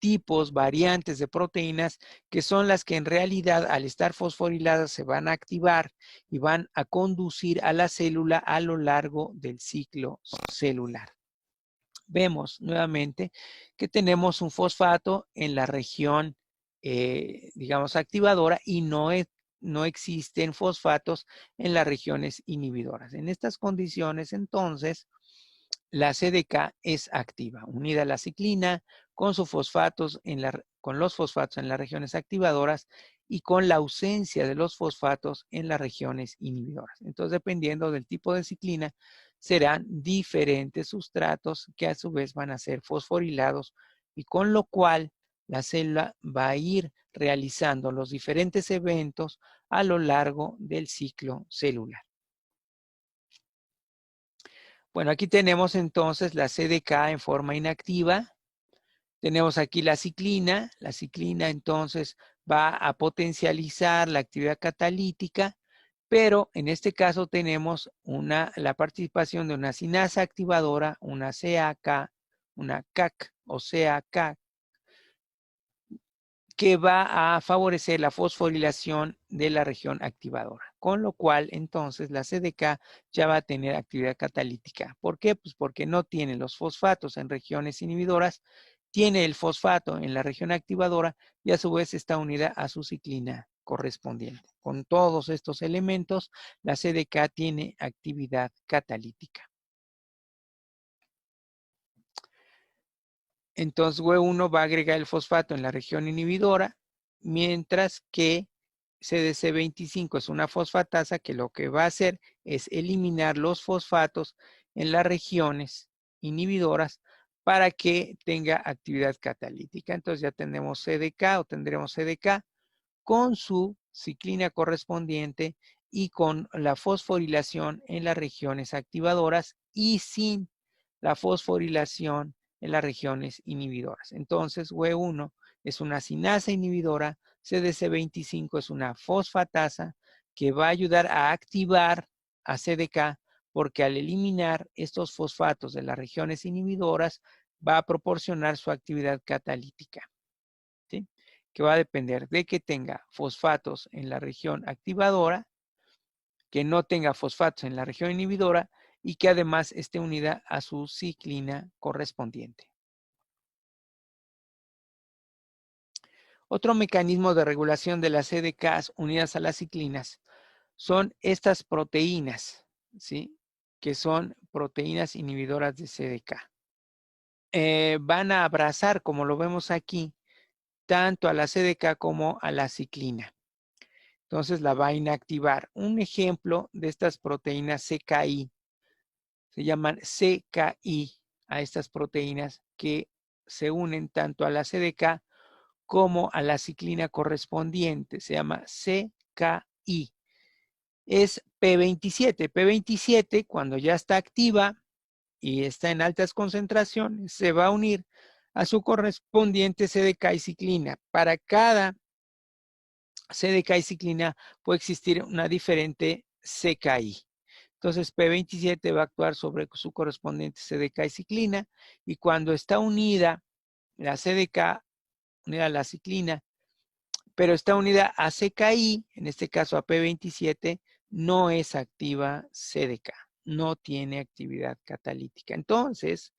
tipos, variantes de proteínas que son las que en realidad al estar fosforiladas se van a activar y van a conducir a la célula a lo largo del ciclo celular. Vemos nuevamente que tenemos un fosfato en la región, digamos, activadora y no existen fosfatos en las regiones inhibidoras. En estas condiciones, entonces, la CDK es activa, unida a la ciclina con sus fosfatos con los fosfatos en las regiones activadoras y con la ausencia de los fosfatos en las regiones inhibidoras. Entonces, dependiendo del tipo de ciclina, serán diferentes sustratos que a su vez van a ser fosforilados y con lo cual la célula va a ir realizando los diferentes eventos a lo largo del ciclo celular. Bueno, aquí tenemos entonces la CDK en forma inactiva. Tenemos aquí la ciclina. La ciclina entonces va a potencializar la actividad catalítica, pero en este caso tenemos la participación de una cinasa activadora, una CAK, una CAC o CAK, que va a favorecer la fosforilación de la región activadora. Con lo cual, entonces, la CDK ya va a tener actividad catalítica. ¿Por qué? Pues porque no tiene los fosfatos en regiones inhibidoras, tiene el fosfato en la región activadora y a su vez está unida a su ciclina correspondiente. Con todos estos elementos, la CDK tiene actividad catalítica. Entonces, W1 va a agregar el fosfato en la región inhibidora, mientras que CDC25 es una fosfatasa que lo que va a hacer es eliminar los fosfatos en las regiones inhibidoras para que tenga actividad catalítica. Entonces ya tenemos CDK o tendremos CDK con su ciclina correspondiente y con la fosforilación en las regiones activadoras y sin la fosforilación en las regiones inhibidoras. Entonces, W1 es una cinasa inhibidora, CDC25 es una fosfatasa que va a ayudar a activar a CDK porque al eliminar estos fosfatos de las regiones inhibidoras va a proporcionar su actividad catalítica, ¿sí? Que va a depender de que tenga fosfatos en la región activadora, que no tenga fosfatos en la región inhibidora y que además esté unida a su ciclina correspondiente. Otro mecanismo de regulación de las CDKs unidas a las ciclinas son estas proteínas, ¿sí? Que son proteínas inhibidoras de CDK. Van a abrazar, como lo vemos aquí, tanto a la CDK como a la ciclina. Entonces la va a inactivar. Un ejemplo de estas proteínas CKI, se llaman CKI a estas proteínas que se unen tanto a la CDK como a la ciclina correspondiente. Se llama CKI. Es P27. P27, cuando ya está activa y está en altas concentraciones, se va a unir a su correspondiente CDK y ciclina. Para cada CDK y ciclina puede existir una diferente CKI. Entonces P27 va a actuar sobre su correspondiente CDK y ciclina y cuando está unida la CDK, unida a la ciclina, pero está unida a CKI, en este caso a P27, no es activa CDK, no tiene actividad catalítica. Entonces,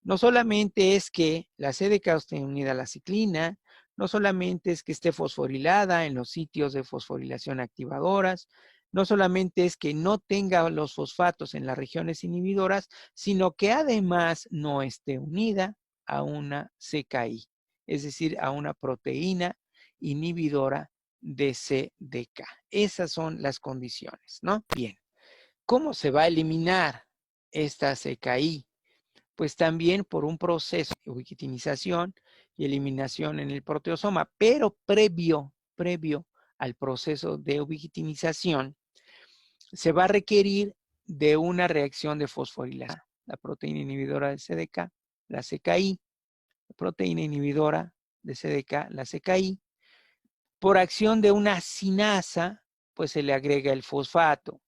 no solamente es que la CDK esté unida a la ciclina, no solamente es que esté fosforilada en los sitios de fosforilación activadoras, no solamente es que no tenga los fosfatos en las regiones inhibidoras, sino que además no esté unida a una CKI, es decir, a una proteína inhibidora de CDK. Esas son las condiciones, ¿no? Bien, ¿cómo se va a eliminar esta CKI? Pues también por un proceso de ubiquitinización y eliminación en el proteosoma, pero previo al proceso de ubiquitinización, se va a requerir de una reacción de fosforilación. La proteína inhibidora de CDK, la CKI, la proteína inhibidora de CDK, la CKI, por acción de una cinasa, pues se le agrega el fosfato.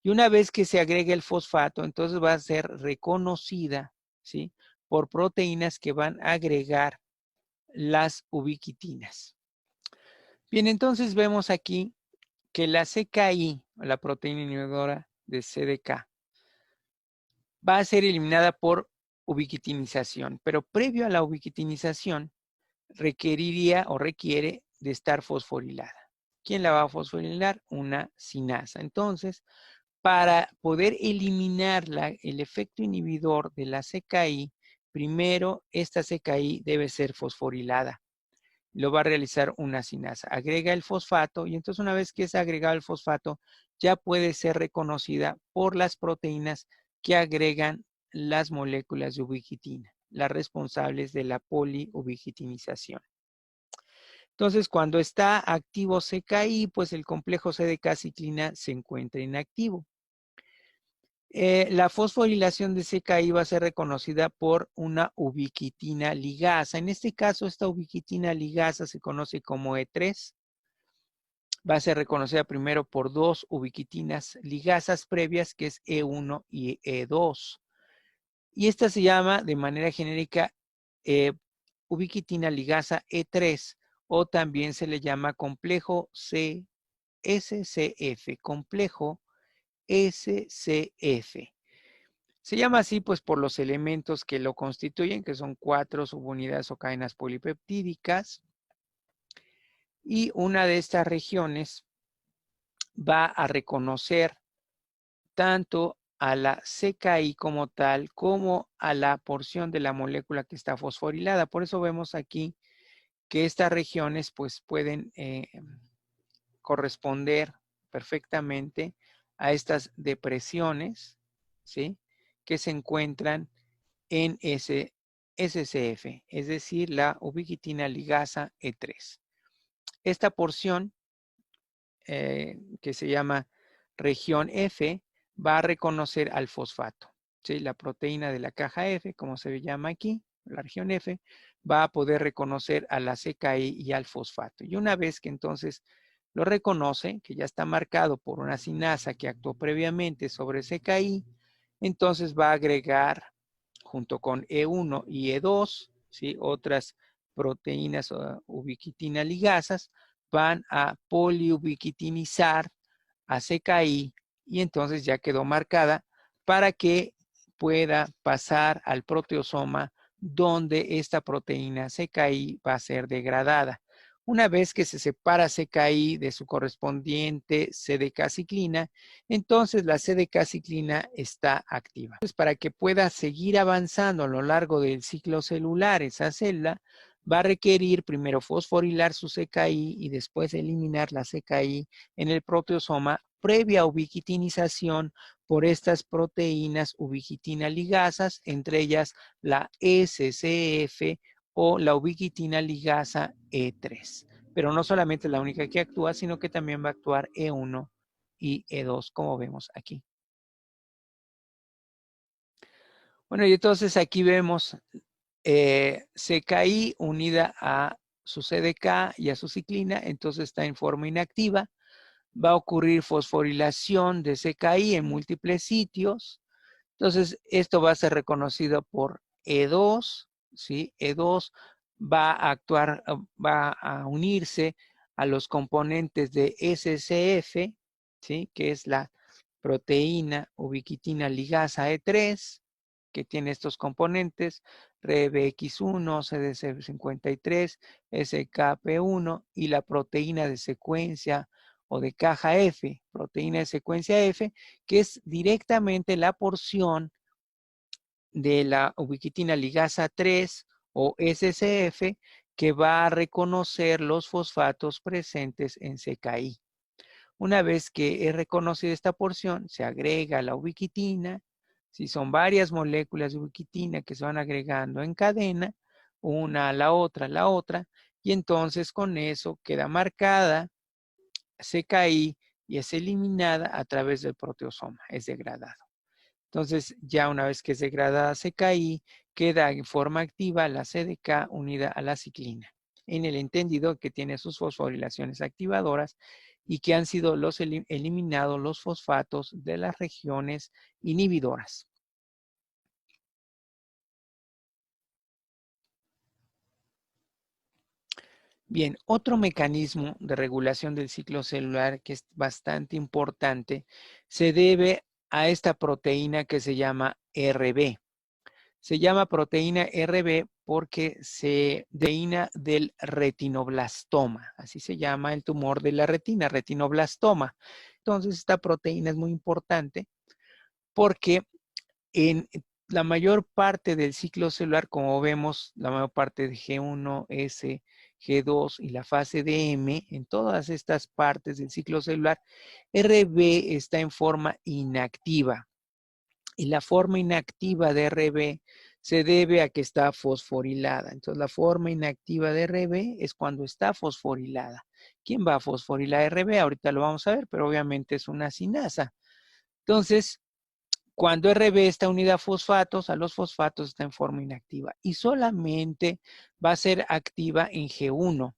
Y una vez que se agrega el fosfato, entonces va a ser reconocida, ¿sí? Por proteínas que van a agregar las ubiquitinas. Bien, entonces vemos aquí que la CKI, la proteína inhibidora de CDK, va a ser eliminada por ubiquitinización, pero previo a la ubiquitinización requeriría o requiere de estar fosforilada. ¿Quién la va a fosforilar? Una cinasa. Entonces, para poder eliminar el efecto inhibidor de la CKI, primero esta CKI debe ser fosforilada. Lo va a realizar una cinasa. Agrega el fosfato y entonces una vez que es agregado el fosfato, ya puede ser reconocida por las proteínas que agregan las moléculas de ubiquitina, las responsables de la poliubicitinización. Entonces, cuando está activo CKI, pues el complejo CDK-ciclina se encuentra inactivo. La fosforilación de CKI va a ser reconocida por una ubiquitina ligasa. En este caso, esta ubiquitina ligasa se conoce como E3. Va a ser reconocida primero por dos ubiquitinas ligasas previas, que es E1 y E2. Y esta se llama de manera genérica ubiquitina ligasa E3, o también se le llama complejo SCF, complejo SCF. Se llama así pues por los elementos que lo constituyen, que son 4 subunidades o cadenas polipeptídicas. Y una de estas regiones va a reconocer tanto a la CKI como tal, como a la porción de la molécula que está fosforilada. Por eso vemos aquí que estas regiones pues pueden corresponder perfectamente a estas depresiones, ¿sí?, que se encuentran en ese SCF, es decir, la ubiquitina ligasa E3. Esta porción, que se llama región F, va a reconocer al fosfato, ¿sí? La proteína de la caja F, como se llama aquí, la región F, va a poder reconocer a la CKI y al fosfato. Y una vez que entonces lo reconoce, que ya está marcado por una cinasa que actuó previamente sobre CKI, entonces va a agregar junto con E1 y E2, ¿sí?, otras proteínas ubiquitina ligasas, van a poliubiquitinizar a CKI y entonces ya quedó marcada para que pueda pasar al proteosoma donde esta proteína CKI va a ser degradada. Una vez que se separa CKI de su correspondiente CDK-ciclina, entonces la CDK-ciclina está activa. Entonces, para que pueda seguir avanzando a lo largo del ciclo celular esa célula, va a requerir primero fosforilar su CKI y después eliminar la CKI en el proteosoma previa ubiquitinización por estas proteínas ubiquitina ligasas, entre ellas la SCF o la ubiquitina ligasa E3. Pero no solamente es la única que actúa, sino que también va a actuar E1 y E2, como vemos aquí. Bueno, y entonces aquí vemos CKI unida a su CDK y a su ciclina, entonces está en forma inactiva. Va a ocurrir fosforilación de CKI en múltiples sitios. Entonces, esto va a ser reconocido por E2, ¿sí? E2 va a actuar, va a unirse a los componentes de SCF, ¿sí?, que es la proteína ubiquitina ligasa E3, que tiene estos componentes, RBX1, CDC53, SKP1 y la proteína de secuencia o de caja F, proteína de secuencia F, que es directamente la porción de la ubiquitina ligasa 3 o SCF que va a reconocer los fosfatos presentes en CKI. Una vez que es reconocida esta porción, se agrega la ubiquitina. Si son varias moléculas de ubiquitina que se van agregando en cadena, una a la otra, y entonces con eso queda marcada CKI y es eliminada a través del proteosoma, es degradado. Entonces, ya una vez que es degradada CKI, queda en forma activa la CDK unida a la ciclina, en el entendido que tiene sus fosforilaciones activadoras y que han sido eliminados los fosfatos de las regiones inhibidoras. Bien, otro mecanismo de regulación del ciclo celular que es bastante importante se debe a esta proteína que se llama RB. Se llama proteína RB porque se proteína del retinoblastoma. Así se llama el tumor de la retina, retinoblastoma. Entonces, esta proteína es muy importante porque en la mayor parte del ciclo celular, como vemos, la mayor parte de G1, S, G2 y la fase de M, en todas estas partes del ciclo celular, RB está en forma inactiva. Y la forma inactiva de RB se debe a que está fosforilada. Entonces, la forma inactiva de RB es cuando está fosforilada. ¿Quién va a fosforilar RB? Ahorita lo vamos a ver, pero obviamente es una sinasa. Entonces, cuando RB está unida a los fosfatos está en forma inactiva y solamente va a ser activa en G1.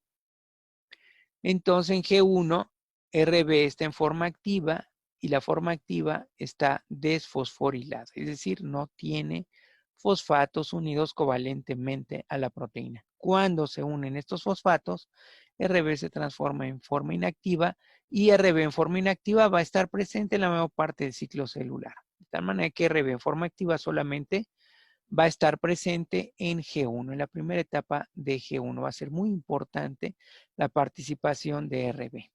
Entonces, en G1, RB está en forma activa y la forma activa está desfosforilada, es decir, no tiene fosfatos unidos covalentemente a la proteína. Cuando se unen estos fosfatos, RB se transforma en forma inactiva y RB en forma inactiva va a estar presente en la mayor parte del ciclo celular. De tal manera que RB en forma activa solamente va a estar presente en G1, en la primera etapa de G1. Va a ser muy importante la participación de RB.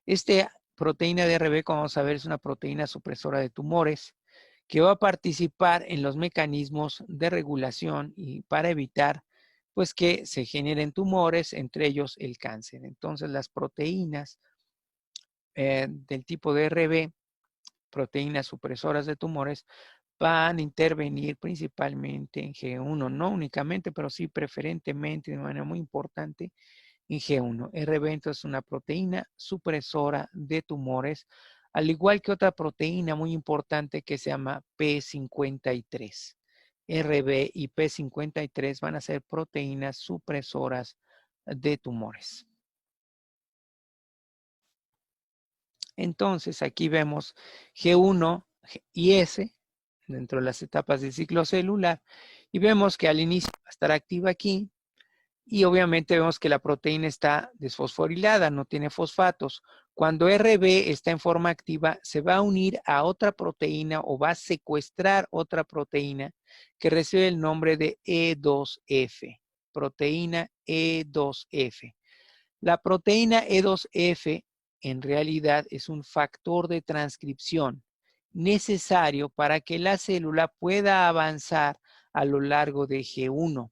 Esta proteína de RB, como vamos a ver, es una proteína supresora de tumores que va a participar en los mecanismos de regulación y para evitar pues que se generen tumores, entre ellos el cáncer. Entonces las proteínas del tipo de RB, proteínas supresoras de tumores, van a intervenir principalmente en G1, no únicamente, pero sí preferentemente de manera muy importante en G1. RB entonces es una proteína supresora de tumores, al igual que otra proteína muy importante que se llama P53. RB y P53 van a ser proteínas supresoras de tumores. Entonces aquí vemos G1 y S dentro de las etapas del ciclo celular y vemos que al inicio va a estar activa aquí y obviamente vemos que la proteína está desfosforilada, no tiene fosfatos. Cuando RB está en forma activa, se va a unir a otra proteína o va a secuestrar otra proteína que recibe el nombre de E2F, proteína E2F. La proteína E2F en realidad es un factor de transcripción necesario para que la célula pueda avanzar a lo largo de G1.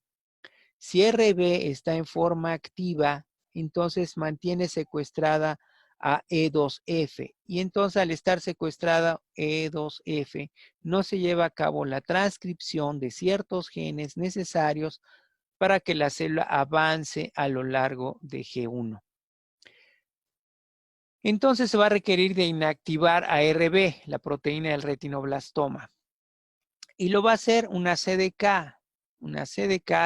Si RB está en forma activa, entonces mantiene secuestrada a E2F y entonces al estar secuestrada E2F no se lleva a cabo la transcripción de ciertos genes necesarios para que la célula avance a lo largo de G1. Entonces se va a requerir de inactivar a RB, la proteína del retinoblastoma. Y lo va a hacer una CDK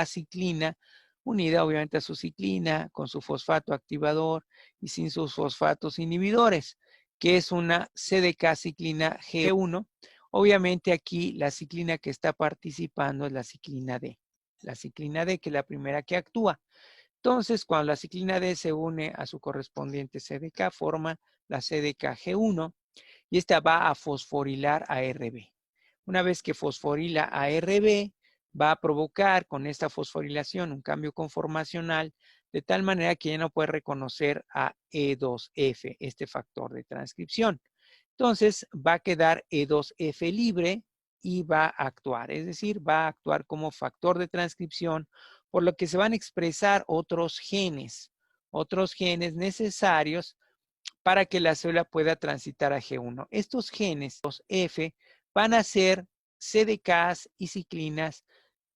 ciclina, unida obviamente a su ciclina, con su fosfato activador y sin sus fosfatos inhibidores, que es una CDK ciclina G1. Obviamente aquí la ciclina que está participando es la ciclina D. La ciclina D, que es la primera que actúa. Entonces, cuando la ciclina D se une a su correspondiente CDK, forma la CDK G1 y esta va a fosforilar a RB. Una vez que fosforila a RB, va a provocar con esta fosforilación un cambio conformacional de tal manera que ya no puede reconocer a E2F, este factor de transcripción. Entonces, va a quedar E2F libre y va a actuar, es decir, va a actuar como factor de transcripción, por lo que se van a expresar otros genes necesarios para que la célula pueda transitar a G1. Estos genes, los F, van a ser CDKs y ciclinas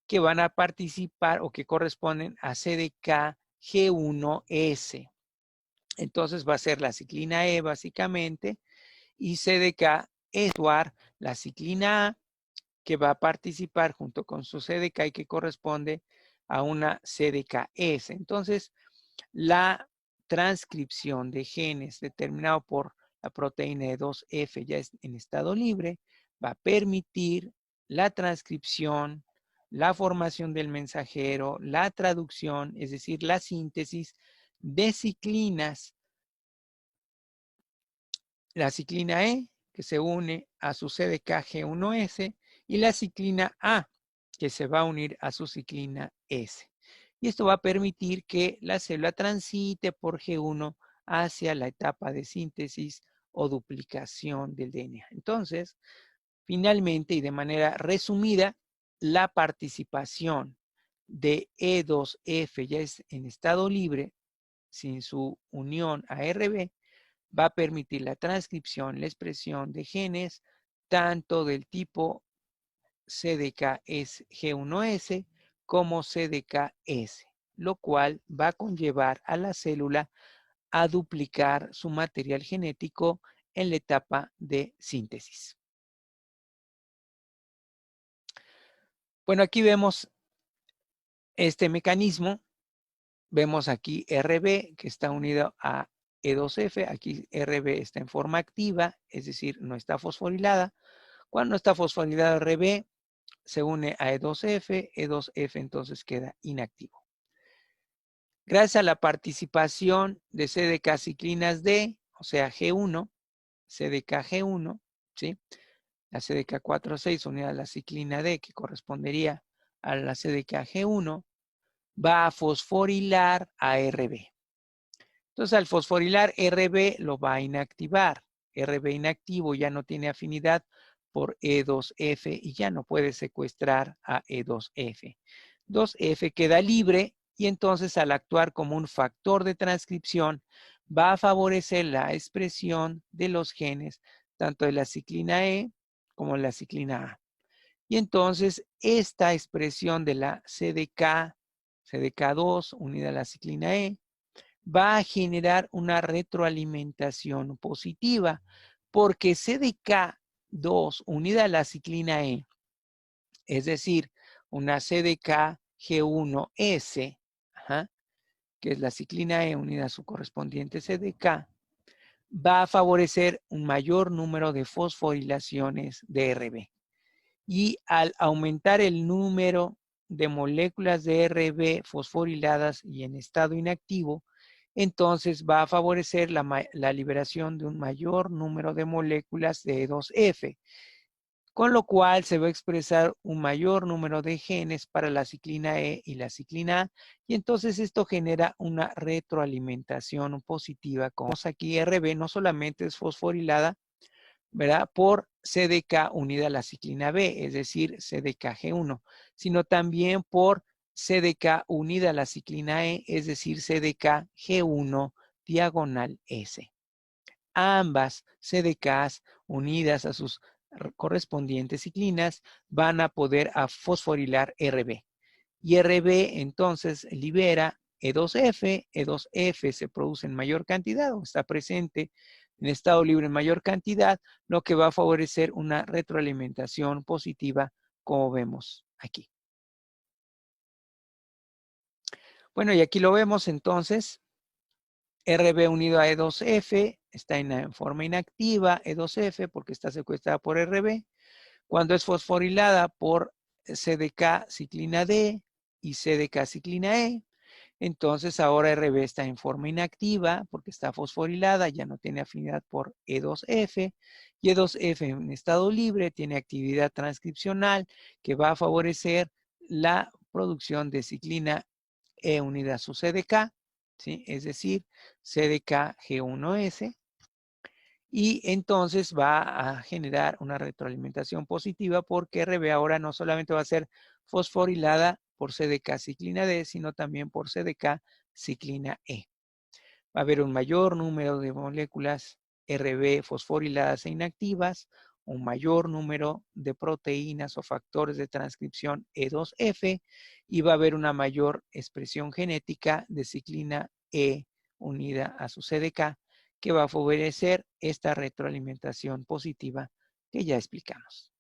que van a participar o que corresponden a CDK G1S. Entonces va a ser la ciclina E básicamente y CDK actuar la ciclina A que va a participar junto con su CDK y que corresponde a una CDKS. Entonces, la transcripción de genes determinado por la proteína E2F ya en estado libre va a permitir la transcripción la formación del mensajero, la traducción, es decir, la síntesis de ciclinas. La ciclina E, que se une a su CDKG1S, y la ciclina A, que se va a unir a su ciclina S. Y esto va a permitir que la célula transite por G1 hacia la etapa de síntesis o duplicación del DNA. Entonces, finalmente y de manera resumida, la participación de E2F ya es en estado libre, sin su unión a RB, va a permitir la transcripción, la expresión de genes, tanto del tipo CDKG1S como CDKS, lo cual va a conllevar a la célula a duplicar su material genético en la etapa de síntesis. Bueno, aquí vemos este mecanismo. Vemos aquí RB que está unido a E2F. Aquí RB está en forma activa, es decir, no está fosforilada. Cuando está fosforilada RB, se une a E2F. E2F entonces queda inactivo. Gracias a la participación de CDK ciclinas D, o sea G1, CDK G1, ¿sí? La CDK 4,6 unida a la ciclina D, que correspondería a la CDK G1, va a fosforilar a RB. Entonces, al fosforilar RB lo va a inactivar. RB inactivo ya no tiene afinidad por E2F y ya no puede secuestrar a E2F. 2F queda libre y entonces al actuar como un factor de transcripción va a favorecer la expresión de los genes tanto de la ciclina E como de la ciclina A. Y entonces esta expresión de la CDK2 unida a la ciclina E va a generar una retroalimentación positiva porque CDK2 unida a la ciclina E, es decir, una CDK G1S, que es la ciclina E unida a su correspondiente CDK, va a favorecer un mayor número de fosforilaciones de RB. Y al aumentar el número de moléculas de RB fosforiladas y en estado inactivo, entonces va a favorecer la liberación de un mayor número de moléculas de E2F, con lo cual se va a expresar un mayor número de genes para la ciclina E y la ciclina A, y entonces esto genera una retroalimentación positiva. Como aquí RB no solamente es fosforilada, ¿verdad? Por CDK unida a la ciclina B, es decir, CDKG1, sino también por CDK unida a la ciclina E, es decir, CDKG1 diagonal S. Ambas CDKs unidas a sus correspondientes ciclinas van a poder fosforilar RB. Y RB entonces libera E2F, E2F se produce en mayor cantidad o está presente en estado libre en mayor cantidad, lo que va a favorecer una retroalimentación positiva como vemos aquí. Bueno, y aquí lo vemos entonces, RB unido a E2F está en forma inactiva, E2F porque está secuestrada por RB. Cuando es fosforilada por CDK ciclina D y CDK ciclina E, entonces ahora RB está en forma inactiva porque está fosforilada, ya no tiene afinidad por E2F. Y E2F en estado libre tiene actividad transcripcional que va a favorecer la producción de ciclina E unida a su CDK, ¿sí? Es decir, CDK G1S. Y entonces va a generar una retroalimentación positiva porque RB ahora no solamente va a ser fosforilada por CDK ciclina D, sino también por CDK ciclina E. Va a haber un mayor número de moléculas RB fosforiladas e inactivas, un mayor número de proteínas o factores de transcripción E2F y va a haber una mayor expresión genética de ciclina E unida a su CDK que va a favorecer esta retroalimentación positiva que ya explicamos.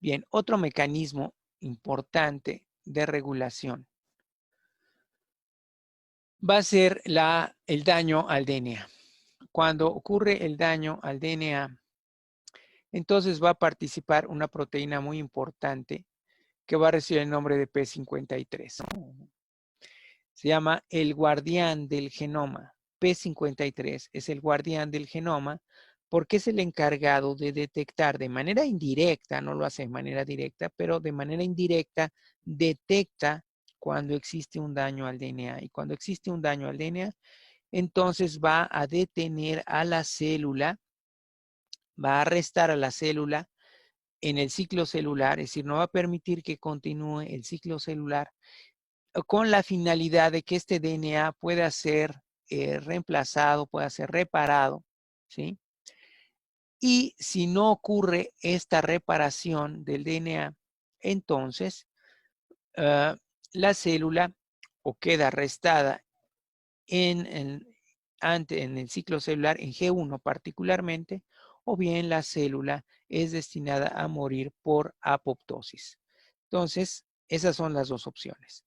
Bien, otro mecanismo importante de regulación va a ser el daño al DNA. Cuando ocurre el daño al DNA, entonces va a participar una proteína muy importante que va a recibir el nombre de P53. Se llama el guardián del genoma. P53 es el guardián del genoma porque es el encargado de detectar de manera indirecta, no lo hace de manera directa, pero de manera indirecta detecta cuando existe un daño al DNA. Y cuando existe un daño al DNA, entonces va a detener a la célula, va a arrestar a la célula en el ciclo celular, es decir, no va a permitir que continúe el ciclo celular con la finalidad de que este DNA pueda ser reemplazado, pueda ser reparado, ¿sí? Y si no ocurre esta reparación del DNA, entonces uh, la célula o queda arrestada en el ciclo celular, en G1 particularmente, o bien la célula es destinada a morir por apoptosis. Entonces, esas son las dos opciones.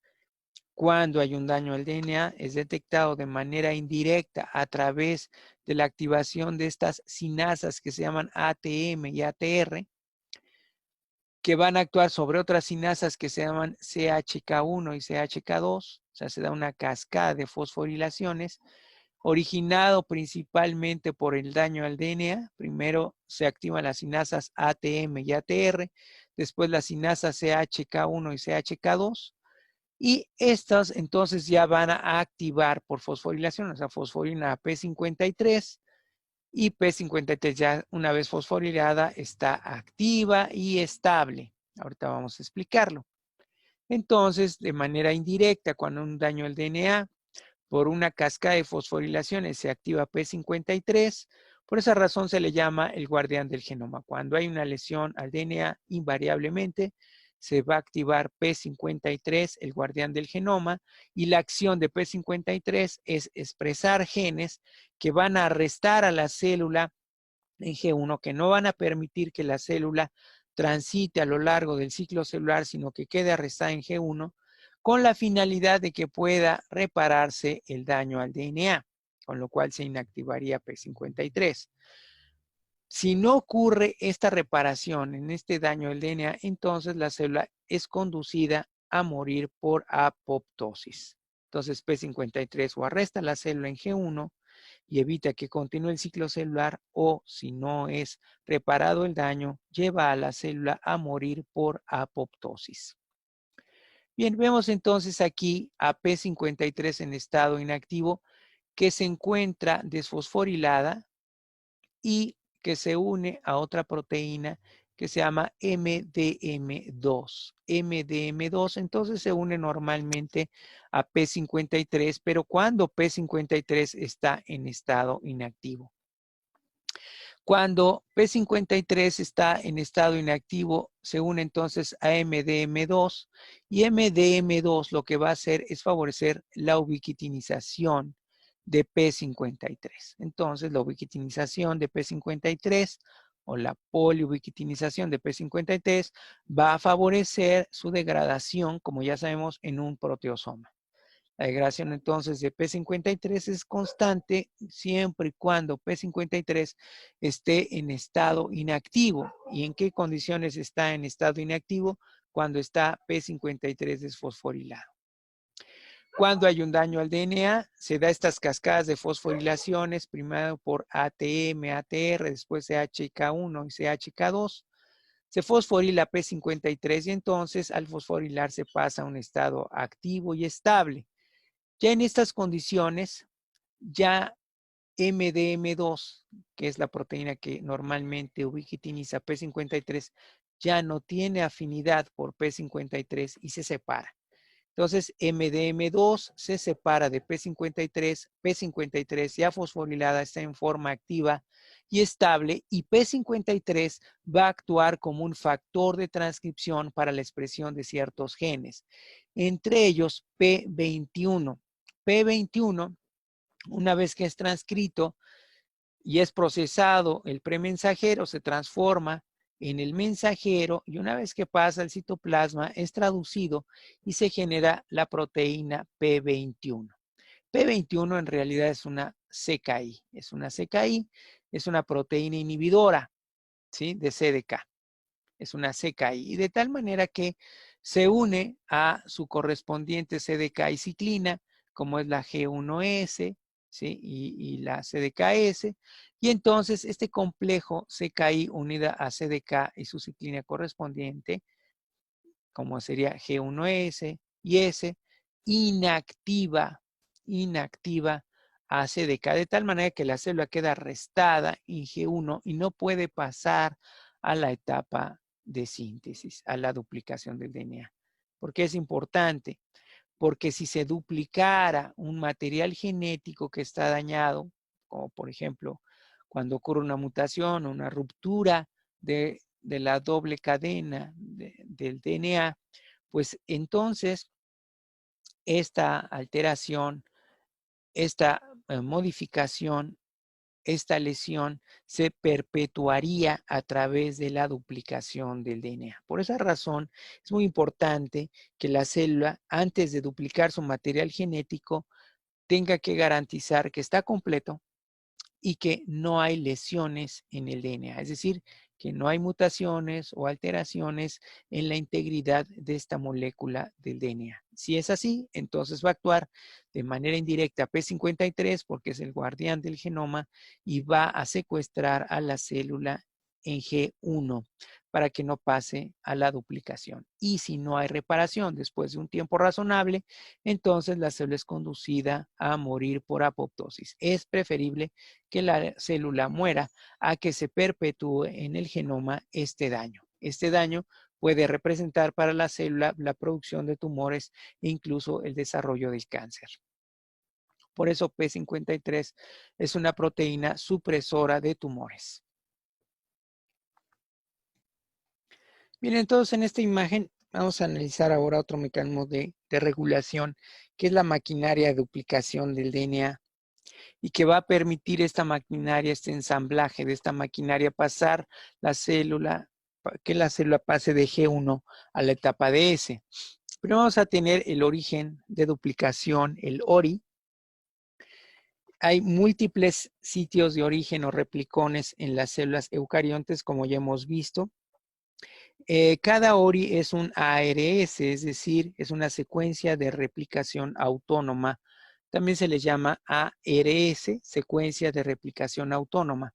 Cuando hay un daño al DNA, es detectado de manera indirecta a través de la activación de estas sinasas que se llaman ATM y ATR, que van a actuar sobre otras sinasas que se llaman CHK1 y CHK2, o sea, se da una cascada de fosforilaciones, originado principalmente por el daño al DNA. Primero se activan las sinasas ATM y ATR, después las sinasas CHK1 y CHK2, y estas entonces ya van a activar por fosforilación, o sea, fosforina P53, y P53 ya una vez fosforilada está activa y estable. Ahorita vamos a explicarlo. Entonces, de manera indirecta, cuando un daño al DNA por una cascada de fosforilaciones se activa P53, por esa razón se le llama el guardián del genoma. Cuando hay una lesión al DNA, invariablemente se va a activar P53, el guardián del genoma, y la acción de P53 es expresar genes que van a arrestar a la célula en G1, que no van a permitir que la célula transite a lo largo del ciclo celular, sino que quede arrestada en G1, con la finalidad de que pueda repararse el daño al DNA, con lo cual se inactivaría P53. Si no ocurre esta reparación en este daño del DNA, entonces la célula es conducida a morir por apoptosis. Entonces P53 o arresta la célula en G1 y evita que continúe el ciclo celular, o si no es reparado el daño, lleva a la célula a morir por apoptosis. Bien, vemos entonces aquí a P53 en estado inactivo que se encuentra desfosforilada y que se une a otra proteína que se llama MDM2. MDM2 entonces se une normalmente a P53, pero cuando P53 está en estado inactivo. Cuando P53 está en estado inactivo, se une entonces a MDM2, y MDM2 lo que va a hacer es favorecer la ubiquitinización de P53. Entonces, la ubiquitinización de P53 o la poliubiquitinización de P53 va a favorecer su degradación, como ya sabemos, en un proteosoma. La degradación entonces de P53 es constante siempre y cuando P53 esté en estado inactivo. ¿Y en qué condiciones está en estado inactivo? Cuando está P53 desfosforilado. Cuando hay un daño al DNA, se da estas cascadas de fosforilaciones, primero por ATM, ATR, después CHK1 y CHK2. Se fosforila P53 y entonces al fosforilar se pasa a un estado activo y estable. Ya en estas condiciones, ya MDM2, que es la proteína que normalmente ubiquitiniza P53, ya no tiene afinidad por P53 y se separa. Entonces, MDM2 se separa de P53, P53 ya fosforilada está en forma activa y estable, y P53 va a actuar como un factor de transcripción para la expresión de ciertos genes, entre ellos P21. P21, una vez que es transcrito y es procesado el premensajero, se transforma en el mensajero, y una vez que pasa al citoplasma es traducido y se genera la proteína P21. P21 en realidad es una CKI, es una proteína inhibidora. ¿sí? De CDK. Es una CKI. Y de tal manera que se une a su correspondiente CDK y ciclina, como es la G1S, ¿sí? Y la CDKS. Y entonces este complejo CKI unida a CDK y su ciclina correspondiente, como sería G1S y S, inactiva a CDK, de tal manera que la célula queda restada en G1 y no puede pasar a la etapa de síntesis, a la duplicación del DNA. ¿Por qué es importante? Porque si se duplicara un material genético que está dañado, como por ejemplo cuando ocurre una mutación o una ruptura de la doble cadena del DNA, pues entonces esta alteración, esta modificación, esta lesión se perpetuaría a través de la duplicación del DNA. Por esa razón, es muy importante que la célula, antes de duplicar su material genético, tenga que garantizar que está completo y que no hay lesiones en el DNA, es decir, que no hay mutaciones o alteraciones en la integridad de esta molécula del DNA. Si es así, entonces va a actuar de manera indirecta P53 porque es el guardián del genoma y va a secuestrar a la célula en G1 para que no pase a la duplicación. Y si no hay reparación después de un tiempo razonable, entonces la célula es conducida a morir por apoptosis. Es preferible que la célula muera a que se perpetúe en el genoma este daño. Este daño puede representar para la célula la producción de tumores e incluso el desarrollo del cáncer. Por eso P53 es una proteína supresora de tumores. Bien, entonces en esta imagen vamos a analizar ahora otro mecanismo de regulación, que es la maquinaria de duplicación del DNA y que va a permitir esta maquinaria, este ensamblaje de esta maquinaria pasar la célula, que la célula pase de G1 a la etapa de S. Primero vamos a tener el origen de duplicación, el ORI. Hay múltiples sitios de origen o replicones en las células eucariontes, como ya hemos visto. Cada ORI es un ARS, es decir, es una secuencia de replicación autónoma. También se les llama ARS, secuencia de replicación autónoma.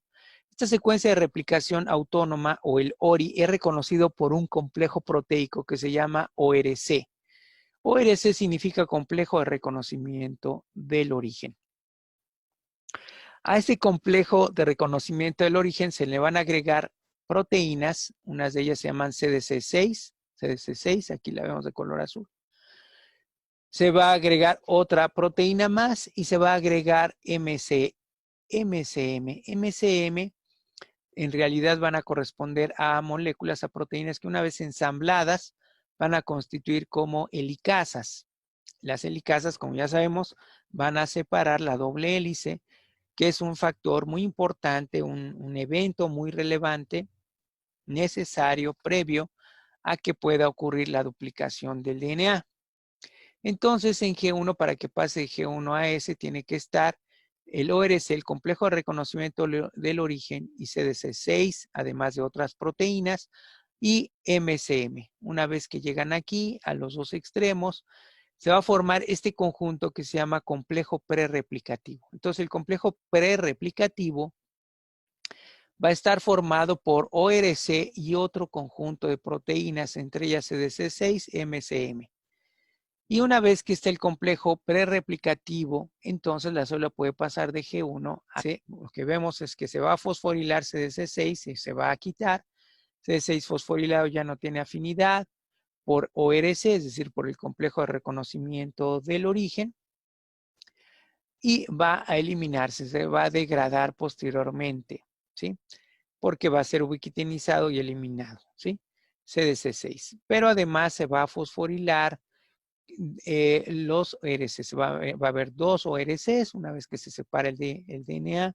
Esta secuencia de replicación autónoma o el ORI es reconocido por un complejo proteico que se llama ORC. ORC significa complejo de reconocimiento del origen. A este complejo de reconocimiento del origen se le van a agregar proteínas, unas de ellas se llaman CDC6, aquí la vemos de color azul. Se va a agregar otra proteína más y se va a agregar MCM. MCM en realidad van a corresponder a moléculas, a proteínas que una vez ensambladas van a constituir como helicasas. Las helicasas, como ya sabemos, van a separar la doble hélice, que es un factor muy importante, un evento muy relevante, necesario, previo a que pueda ocurrir la duplicación del DNA. Entonces, en G1, para que pase de G1 a S, tiene que estar el ORC, el complejo de reconocimiento del origen, y CDC6, además de otras proteínas, y MCM. Una vez que llegan aquí, a los dos extremos, se va a formar este conjunto que se llama complejo prerreplicativo. Entonces, el complejo prerreplicativo va a estar formado por ORC y otro conjunto de proteínas, entre ellas CDC6 y MCM. Y una vez que esté el complejo prerreplicativo, entonces la célula puede pasar de G1 a C. Lo que vemos es que se va a fosforilar CDC6 y se va a quitar. CD6 fosforilado ya no tiene afinidad por ORC, es decir, por el complejo de reconocimiento del origen, y va a eliminarse, se va a degradar posteriormente, ¿sí? Porque va a ser ubiquitinizado y eliminado, ¿sí? CDC6. Pero además se va a fosforilar los ORCs. Va a haber dos ORCs, una vez que se separa el DNA,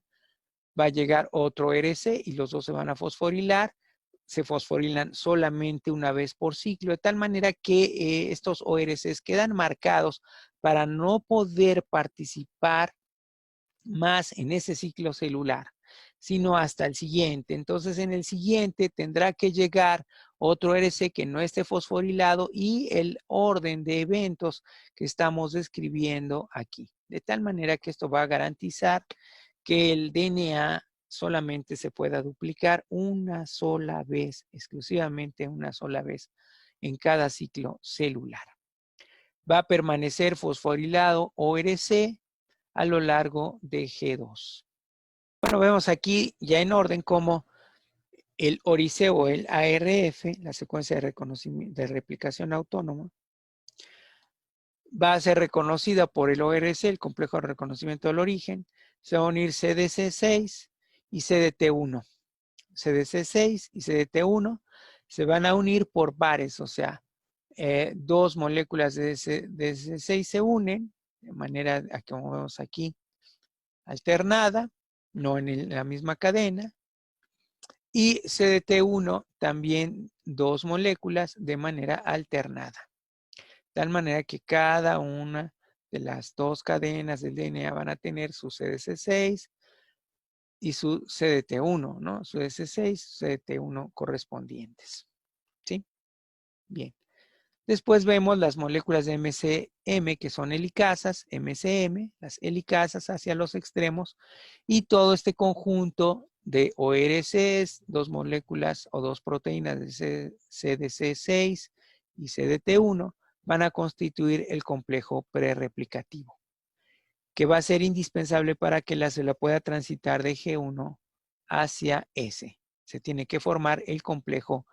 va a llegar otro ORC y los dos se van a fosforilar. Se fosforilan solamente una vez por ciclo, de tal manera que estos ORCs quedan marcados para no poder participar más en ese ciclo celular. sino hasta el siguiente. Entonces, en el siguiente tendrá que llegar otro ORC que no esté fosforilado y el orden de eventos que estamos describiendo aquí. De tal manera que esto va a garantizar que el DNA solamente se pueda duplicar una sola vez, exclusivamente una sola vez en cada ciclo celular. Va a permanecer fosforilado ORC a lo largo de G2. Bueno, vemos aquí ya en orden cómo el ORIC o el ARF, la secuencia de reconocimiento de replicación autónoma, va a ser reconocida por el ORC, el complejo de reconocimiento del origen. Se va a unir CDC6 y CDT1. CDC6 y CDT1 se van a unir por pares, o sea, dos moléculas de CDC6 se unen de manera, como vemos aquí, alternada, no en la misma cadena. Y CDT1 también dos moléculas de manera alternada. De tal manera que cada una de las dos cadenas del DNA van a tener su CDC6 y su CDT1, ¿no? Su CDC6, su CDT1 correspondientes. ¿Sí? Bien. Después vemos las moléculas de MCM, que son helicasas, MCM, las helicasas hacia los extremos, y todo este conjunto de ORCs, dos moléculas o dos proteínas de CDC6 y CDT1, van a constituir el complejo prereplicativo, que va a ser indispensable para que la célula pueda transitar de G1 hacia S. Se tiene que formar el complejo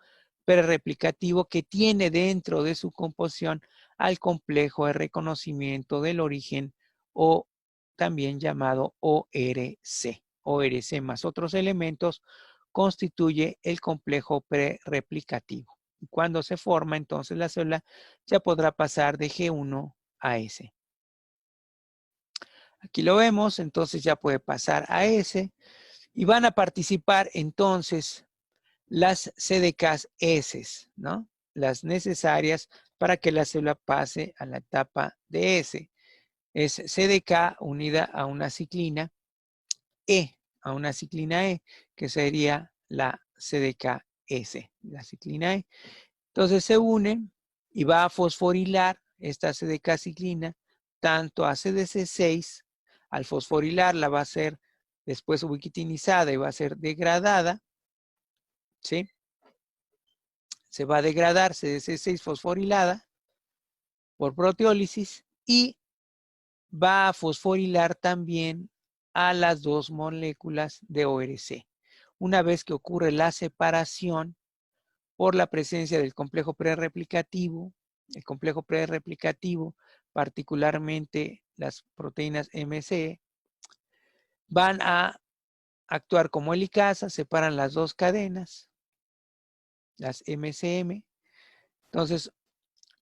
prereplicativo que tiene dentro de su composición al complejo de reconocimiento del origen o también llamado ORC. ORC más otros elementos constituye el complejo prereplicativo. Y cuando se forma, entonces la célula ya podrá pasar de G1 a S. Aquí lo vemos, entonces ya puede pasar a S y van a participar entonces las CDKs S, ¿no? Las necesarias para que la célula pase a la etapa de S. Es CDK unida a una ciclina E, que sería la CDK S, la ciclina E. Entonces se unen y va a fosforilar esta CDK ciclina tanto a CDC6, al fosforilarla va a ser después ubiquitinizada y va a ser degradada, ¿sí? Se va a degradar CDC6 fosforilada por proteólisis y va a fosforilar también a las dos moléculas de ORC. Una vez que ocurre la separación por la presencia del complejo prereplicativo, el complejo prereplicativo, particularmente las proteínas MC, van a actuar como helicasa, separan las dos cadenas, las MCM. Entonces,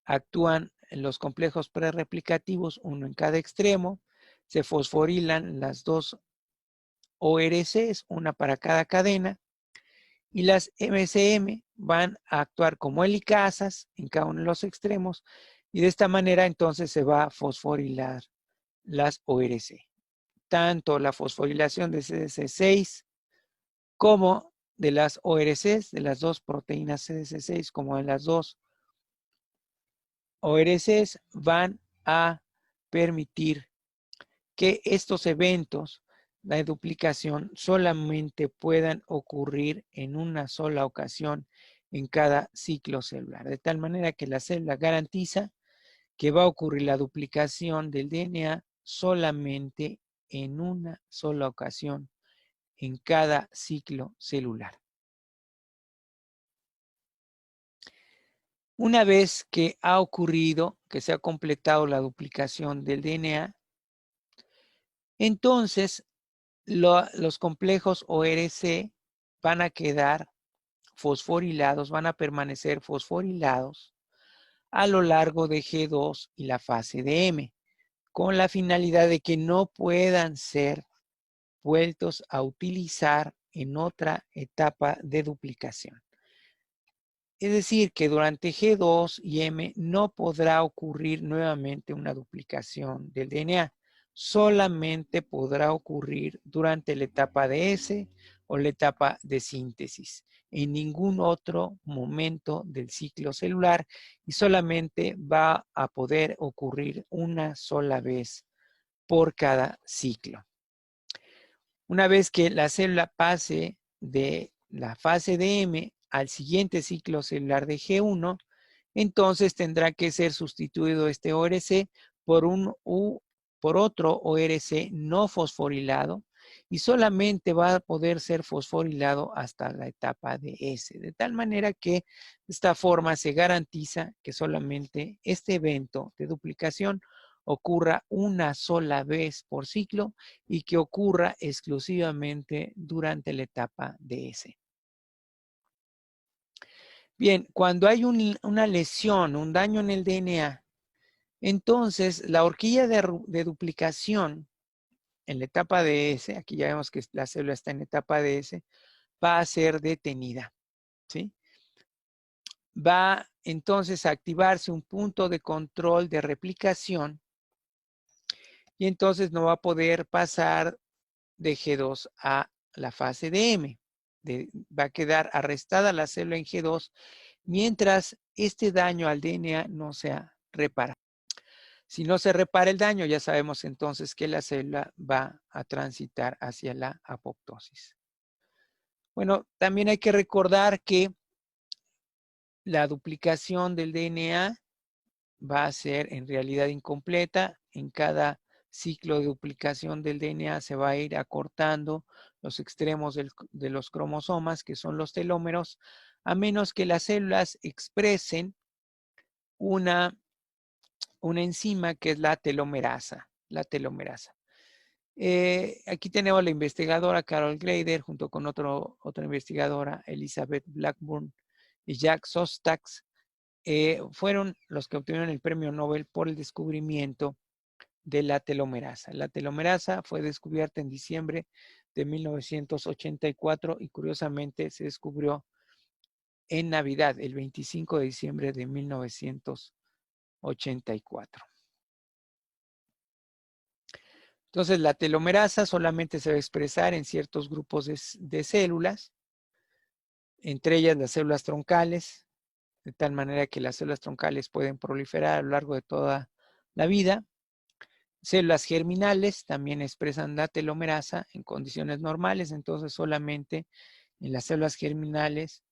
actúan en los complejos prerreplicativos, uno en cada extremo, se fosforilan las dos ORCs, una para cada cadena, y las MCM van a actuar como helicasas en cada uno de los extremos, y de esta manera entonces se va a fosforilar las ORC. Tanto la fosforilación de CDC6 como de las ORCs, de las dos proteínas CDC6, como de las dos ORCs, van a permitir que estos eventos, la duplicación, solamente puedan ocurrir en una sola ocasión en cada ciclo celular. De tal manera que la célula garantiza que va a ocurrir la duplicación del DNA solamente en una sola ocasión en cada ciclo celular. Una vez que ha ocurrido, que se ha completado la duplicación del DNA, entonces los complejos ORC van a quedar fosforilados, van a permanecer fosforilados a lo largo de G2 y la fase de M, con la finalidad de que no puedan ser vueltos a utilizar en otra etapa de duplicación. Es decir, que durante G2 y M no podrá ocurrir nuevamente una duplicación del DNA. solamente podrá ocurrir durante la etapa de S o la etapa de síntesis, en ningún otro momento del ciclo celular, y solamente va a poder ocurrir una sola vez por cada ciclo. Una vez que la célula pase de la fase de M al siguiente ciclo celular de G1, entonces tendrá que ser sustituido este ORC por otro ORC no fosforilado, y solamente va a poder ser fosforilado hasta la etapa de S, de tal manera que de esta forma se garantiza que solamente este evento de duplicación ocurra una sola vez por ciclo y que ocurra exclusivamente durante la etapa de S. Bien, cuando hay una lesión, un daño en el DNA, entonces la horquilla de duplicación en la etapa de S, aquí ya vemos que la célula está en etapa de S, va a ser detenida, ¿sí? Va entonces a activarse un punto de control de replicación y entonces no va a poder pasar de G2 a la fase de M. Va a quedar arrestada la célula en G2 mientras este daño al DNA no sea reparado. Si no se repara el daño, ya sabemos entonces que la célula va a transitar hacia la apoptosis. Bueno, también hay que recordar que la duplicación del DNA va a ser en realidad incompleta. En cada ciclo de duplicación del DNA se va a ir acortando los extremos de los cromosomas, que son los telómeros, a menos que las células expresen una enzima que es la telomerasa. Aquí tenemos la investigadora Carol Glader junto con otra investigadora, Elizabeth Blackburn y Jack Sostakis, fueron los que obtuvieron el premio Nobel por el descubrimiento de la telomerasa. La telomerasa fue descubierta en diciembre de 1984 y curiosamente se descubrió en Navidad, el 25 de diciembre de 1984. Entonces, la telomerasa solamente se va a expresar en ciertos grupos de células, entre ellas las células troncales, de tal manera que las células troncales pueden proliferar a lo largo de toda la vida. Células germinales también expresan la telomerasa en condiciones normales, entonces solamente en las células germinales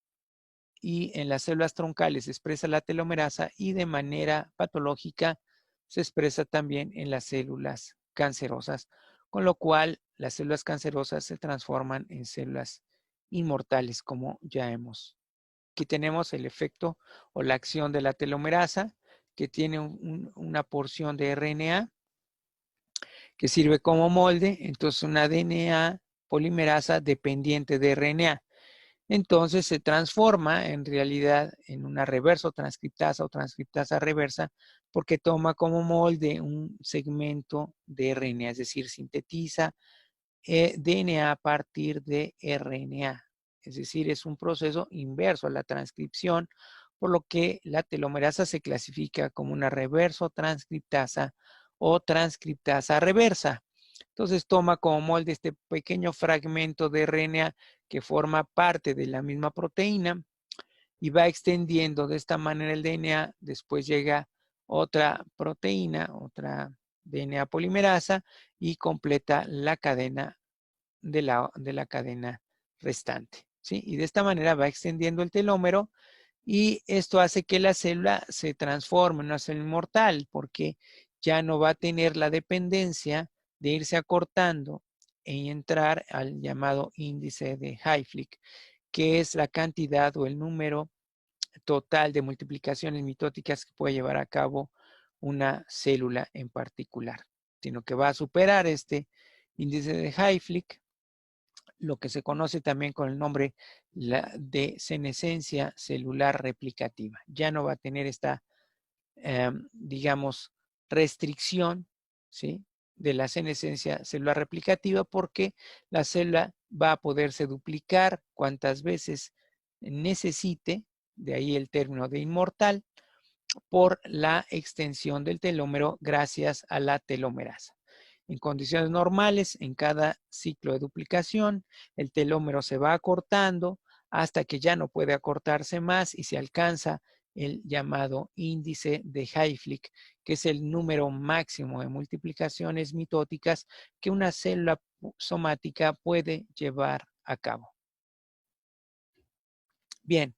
y en las células troncales se expresa la telomerasa, y de manera patológica se expresa también en las células cancerosas, con lo cual las células cancerosas se transforman en células inmortales, como ya hemos. Aquí tenemos el efecto o la acción de la telomerasa, que tiene una porción de RNA que sirve como molde, entonces una DNA polimerasa dependiente de RNA. Entonces se transforma en realidad en una reverso transcriptasa o transcriptasa reversa, porque toma como molde un segmento de RNA, es decir, sintetiza DNA a partir de RNA. Es decir, es un proceso inverso a la transcripción, por lo que la telomerasa se clasifica como una reverso transcriptasa o transcriptasa reversa. Entonces toma como molde este pequeño fragmento de RNA que forma parte de la misma proteína y va extendiendo de esta manera el DNA. Después llega otra proteína, otra DNA polimerasa, y completa la cadena de la cadena restante, ¿sí? Y de esta manera va extendiendo el telómero, y esto hace que la célula se transforme en una célula inmortal, porque ya no va a tener la dependencia de irse acortando y entrar al llamado índice de Hayflick, que es la cantidad o el número total de multiplicaciones mitóticas que puede llevar a cabo una célula en particular, sino que va a superar este índice de Hayflick, lo que se conoce también con el nombre de senescencia celular replicativa. Ya no va a tener esta, digamos, restricción, ¿sí?, de la senescencia celular replicativa, porque la célula va a poderse duplicar cuantas veces necesite, de ahí el término de inmortal, por la extensión del telómero gracias a la telomerasa. En condiciones normales, en cada ciclo de duplicación, el telómero se va acortando hasta que ya no puede acortarse más y se alcanza el llamado índice de Hayflick, que es el número máximo de multiplicaciones mitóticas que una célula somática puede llevar a cabo. Bien,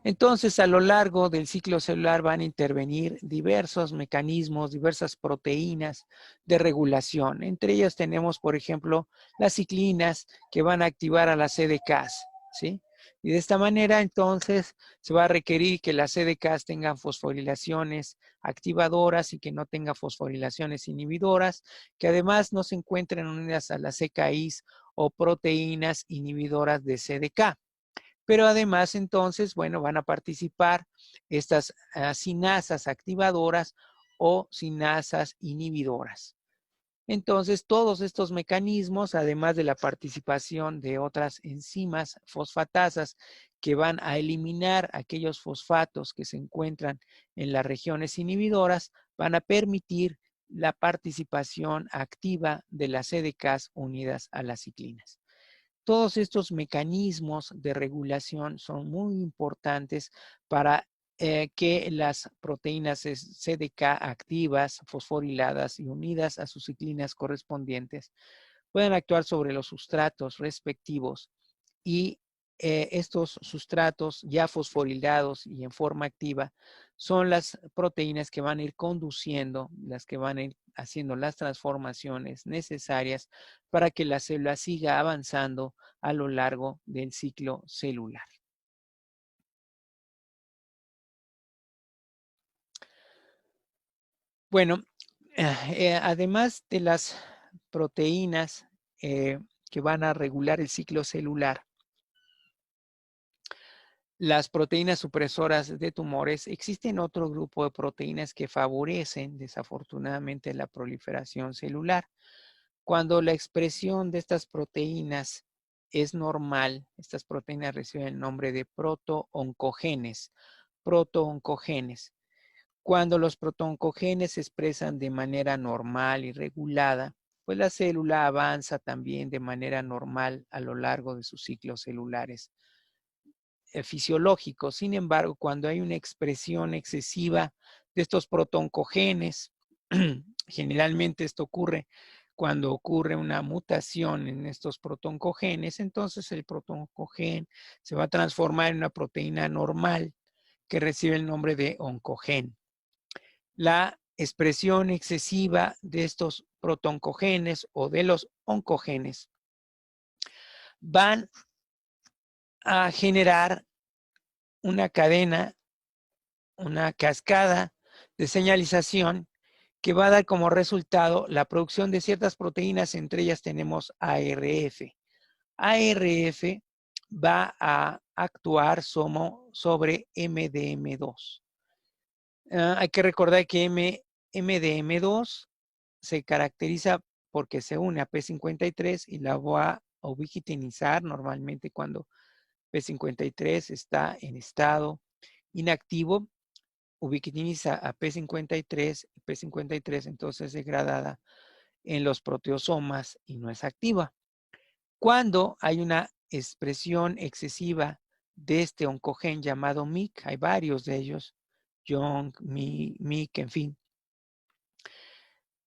entonces a lo largo del ciclo celular van a intervenir diversos mecanismos, diversas proteínas de regulación. Entre ellas tenemos, por ejemplo, las ciclinas que van a activar a las CDKs, ¿sí? Y de esta manera, entonces, se va a requerir que las CDKs tengan fosforilaciones activadoras y que no tengan fosforilaciones inhibidoras, que además no se encuentren unidas a las CKIs o proteínas inhibidoras de CDK. Pero además, entonces, bueno, van a participar estas sinasas activadoras o sinasas inhibidoras. Entonces, todos estos mecanismos, además de la participación de otras enzimas fosfatasas que van a eliminar aquellos fosfatos que se encuentran en las regiones inhibidoras, van a permitir la participación activa de las CDKs unidas a las ciclinas. Todos estos mecanismos de regulación son muy importantes para que las proteínas CDK activas, fosforiladas y unidas a sus ciclinas correspondientes puedan actuar sobre los sustratos respectivos y estos sustratos ya fosforilados y en forma activa son las proteínas que van a ir conduciendo, las que van a ir haciendo las transformaciones necesarias para que la célula siga avanzando a lo largo del ciclo celular. Bueno, además de las proteínas que van a regular el ciclo celular, las proteínas supresoras de tumores, existen otro grupo de proteínas que favorecen desafortunadamente la proliferación celular. Cuando la expresión de estas proteínas es normal, estas proteínas reciben el nombre de protooncogenes. Protooncogenes. Cuando los protooncogenes se expresan de manera normal y regulada, pues la célula avanza también de manera normal a lo largo de sus ciclos celulares fisiológicos. Sin embargo, cuando hay una expresión excesiva de estos protooncogenes, generalmente esto ocurre cuando ocurre una mutación en estos protooncogenes, entonces el protooncogen se va a transformar en una proteína normal que recibe el nombre de oncogen. La expresión excesiva de estos protooncogenes o de los oncogenes van a generar una cadena, una cascada de señalización que va a dar como resultado la producción de ciertas proteínas, entre ellas tenemos ARF. ARF va a actuar sobre MDM2. Hay que recordar que MDM2 se caracteriza porque se une a P53 y la va a ubiquitinizar normalmente cuando P53 está en estado inactivo, ubiquitiniza a P53, P53 entonces es degradada en los proteosomas y no es activa. Cuando hay una expresión excesiva de este oncogen llamado MYC, hay varios de ellos, JONC, MYC, en fin,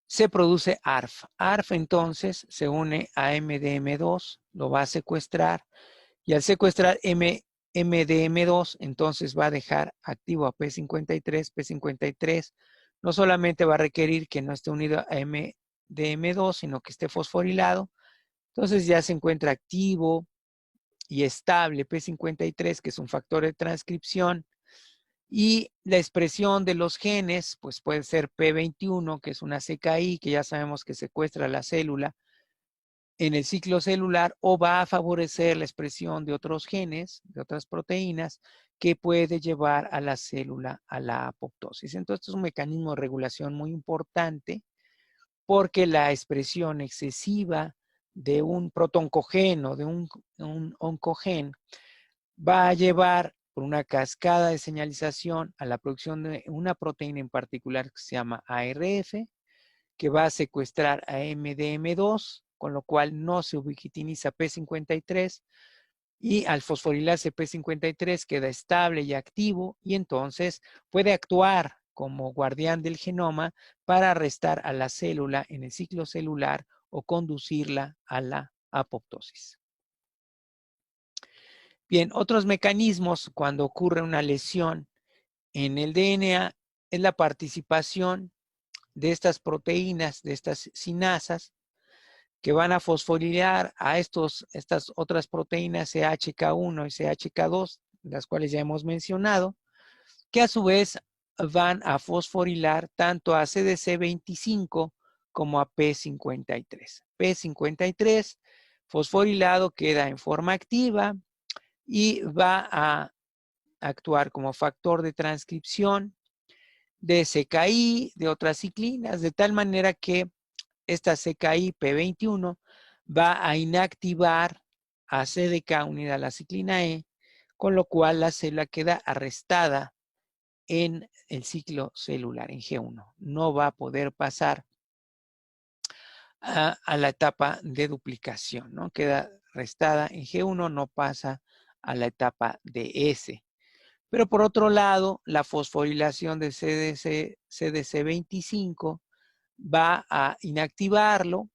se produce ARF. ARF entonces se une a MDM2, lo va a secuestrar y al secuestrar MDM2 entonces va a dejar activo a P53. P53 no solamente va a requerir que no esté unido a MDM2, sino que esté fosforilado. Entonces ya se encuentra activo y estable P53, que es un factor de transcripción. Y la expresión de los genes, pues puede ser P21, que es una CKI, que ya sabemos que secuestra la célula en el ciclo celular, o va a favorecer la expresión de otros genes, de otras proteínas, que puede llevar a la célula a la apoptosis. Entonces, es un mecanismo de regulación muy importante porque la expresión excesiva de un protooncogen o de un oncogen va a llevar por una cascada de señalización a la producción de una proteína en particular que se llama ARF, que va a secuestrar a MDM2, con lo cual no se ubiquitiniza P53, y al fosforilarse P53 queda estable y activo, y entonces puede actuar como guardián del genoma para arrestar a la célula en el ciclo celular o conducirla a la apoptosis. Bien, otros mecanismos cuando ocurre una lesión en el DNA es la participación de estas proteínas, de estas sinasas, que van a fosforilar a estas otras proteínas CHK1 y CHK2, las cuales ya hemos mencionado, que a su vez van a fosforilar tanto a CDC25 como a P53. P53 fosforilado queda en forma activa y va a actuar como factor de transcripción de CKI, de otras ciclinas, de tal manera que esta CKI P21 va a inactivar a CDK unida a la ciclina E, con lo cual la célula queda arrestada en el ciclo celular, en G1. No va a poder pasar a la etapa de duplicación, ¿no? Queda restada en G1, no pasa a la etapa de S. Pero por otro lado, la fosforilación de CDC25 va a inactivarlo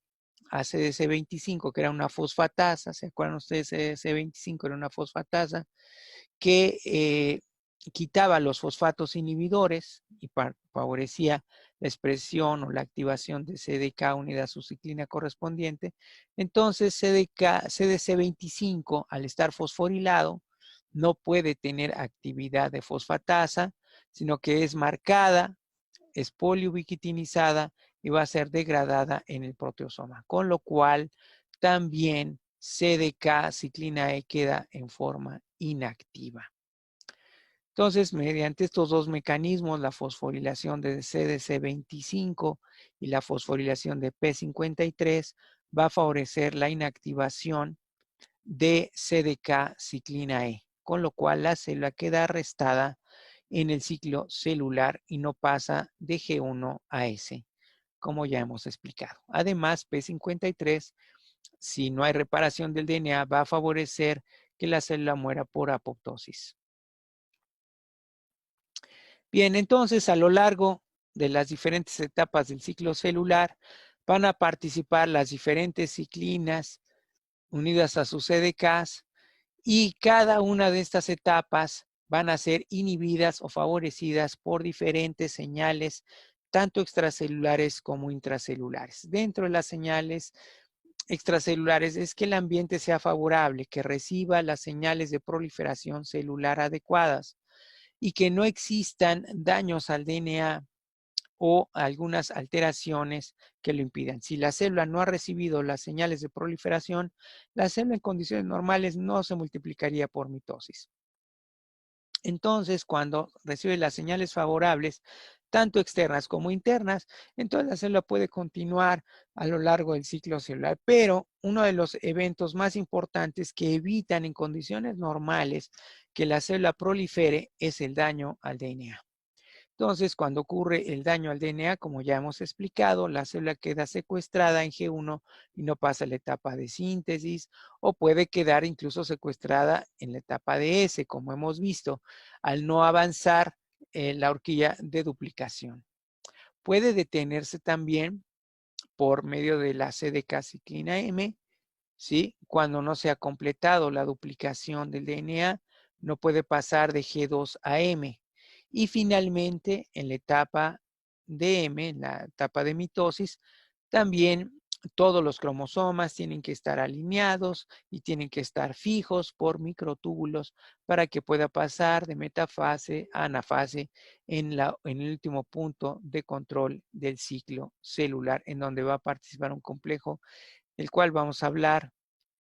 a CDC25, que era una fosfatasa. ¿Se acuerdan ustedes? CDC25 era una fosfatasa que quitaba los fosfatos inhibidores y favorecía la expresión o la activación de CDK unida a su ciclina correspondiente. Entonces, CDC25, al estar fosforilado, no puede tener actividad de fosfatasa, sino que es marcada, es poliubiquitinizada y va a ser degradada en el proteosoma, con lo cual también CDK ciclina E queda en forma inactiva. Entonces, mediante estos dos mecanismos, la fosforilación de CDC25 y la fosforilación de P53, va a favorecer la inactivación de CDK ciclina E, con lo cual la célula queda arrestada en el ciclo celular y no pasa de G1 a S, como ya hemos explicado. Además, P53, si no hay reparación del DNA, va a favorecer que la célula muera por apoptosis. Bien, entonces a lo largo de las diferentes etapas del ciclo celular van a participar las diferentes ciclinas unidas a sus CDKs y cada una de estas etapas van a ser inhibidas o favorecidas por diferentes señales, tanto extracelulares como intracelulares. Dentro de las señales extracelulares es que el ambiente sea favorable, que reciba las señales de proliferación celular adecuadas y que no existan daños al DNA o algunas alteraciones que lo impidan. Si la célula no ha recibido las señales de proliferación, la célula en condiciones normales no se multiplicaría por mitosis. Entonces, cuando recibe las señales favorables, tanto externas como internas, entonces la célula puede continuar a lo largo del ciclo celular. Pero uno de los eventos más importantes que evitan en condiciones normales que la célula prolifere es el daño al DNA. Entonces, cuando ocurre el daño al DNA, como ya hemos explicado, la célula queda secuestrada en G1 y no pasa a la etapa de síntesis, o puede quedar incluso secuestrada en la etapa de S, como hemos visto, al no avanzar la horquilla de duplicación. Puede detenerse también por medio de la CDK ciclina M, ¿sí? Cuando no se ha completado la duplicación del DNA, no puede pasar de G2 a M. Y finalmente, en la etapa de M, en la etapa de mitosis, también todos los cromosomas tienen que estar alineados y tienen que estar fijos por microtúbulos para que pueda pasar de metafase a anafase en el último punto de control del ciclo celular, en donde va a participar un complejo, el cual vamos a hablar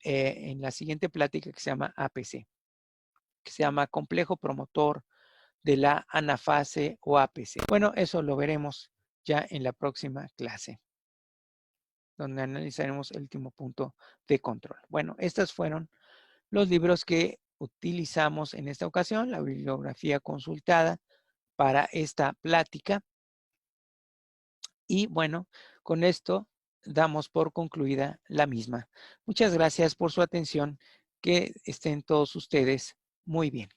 en la siguiente plática, que se llama APC, que se llama complejo promotor de la anafase o APC. Bueno, eso lo veremos ya en la próxima clase, donde analizaremos el último punto de control. Bueno, estos fueron los libros que utilizamos en esta ocasión, la bibliografía consultada para esta plática. Y bueno, con esto damos por concluida la misma. Muchas gracias por su atención. Que estén todos ustedes muy bien.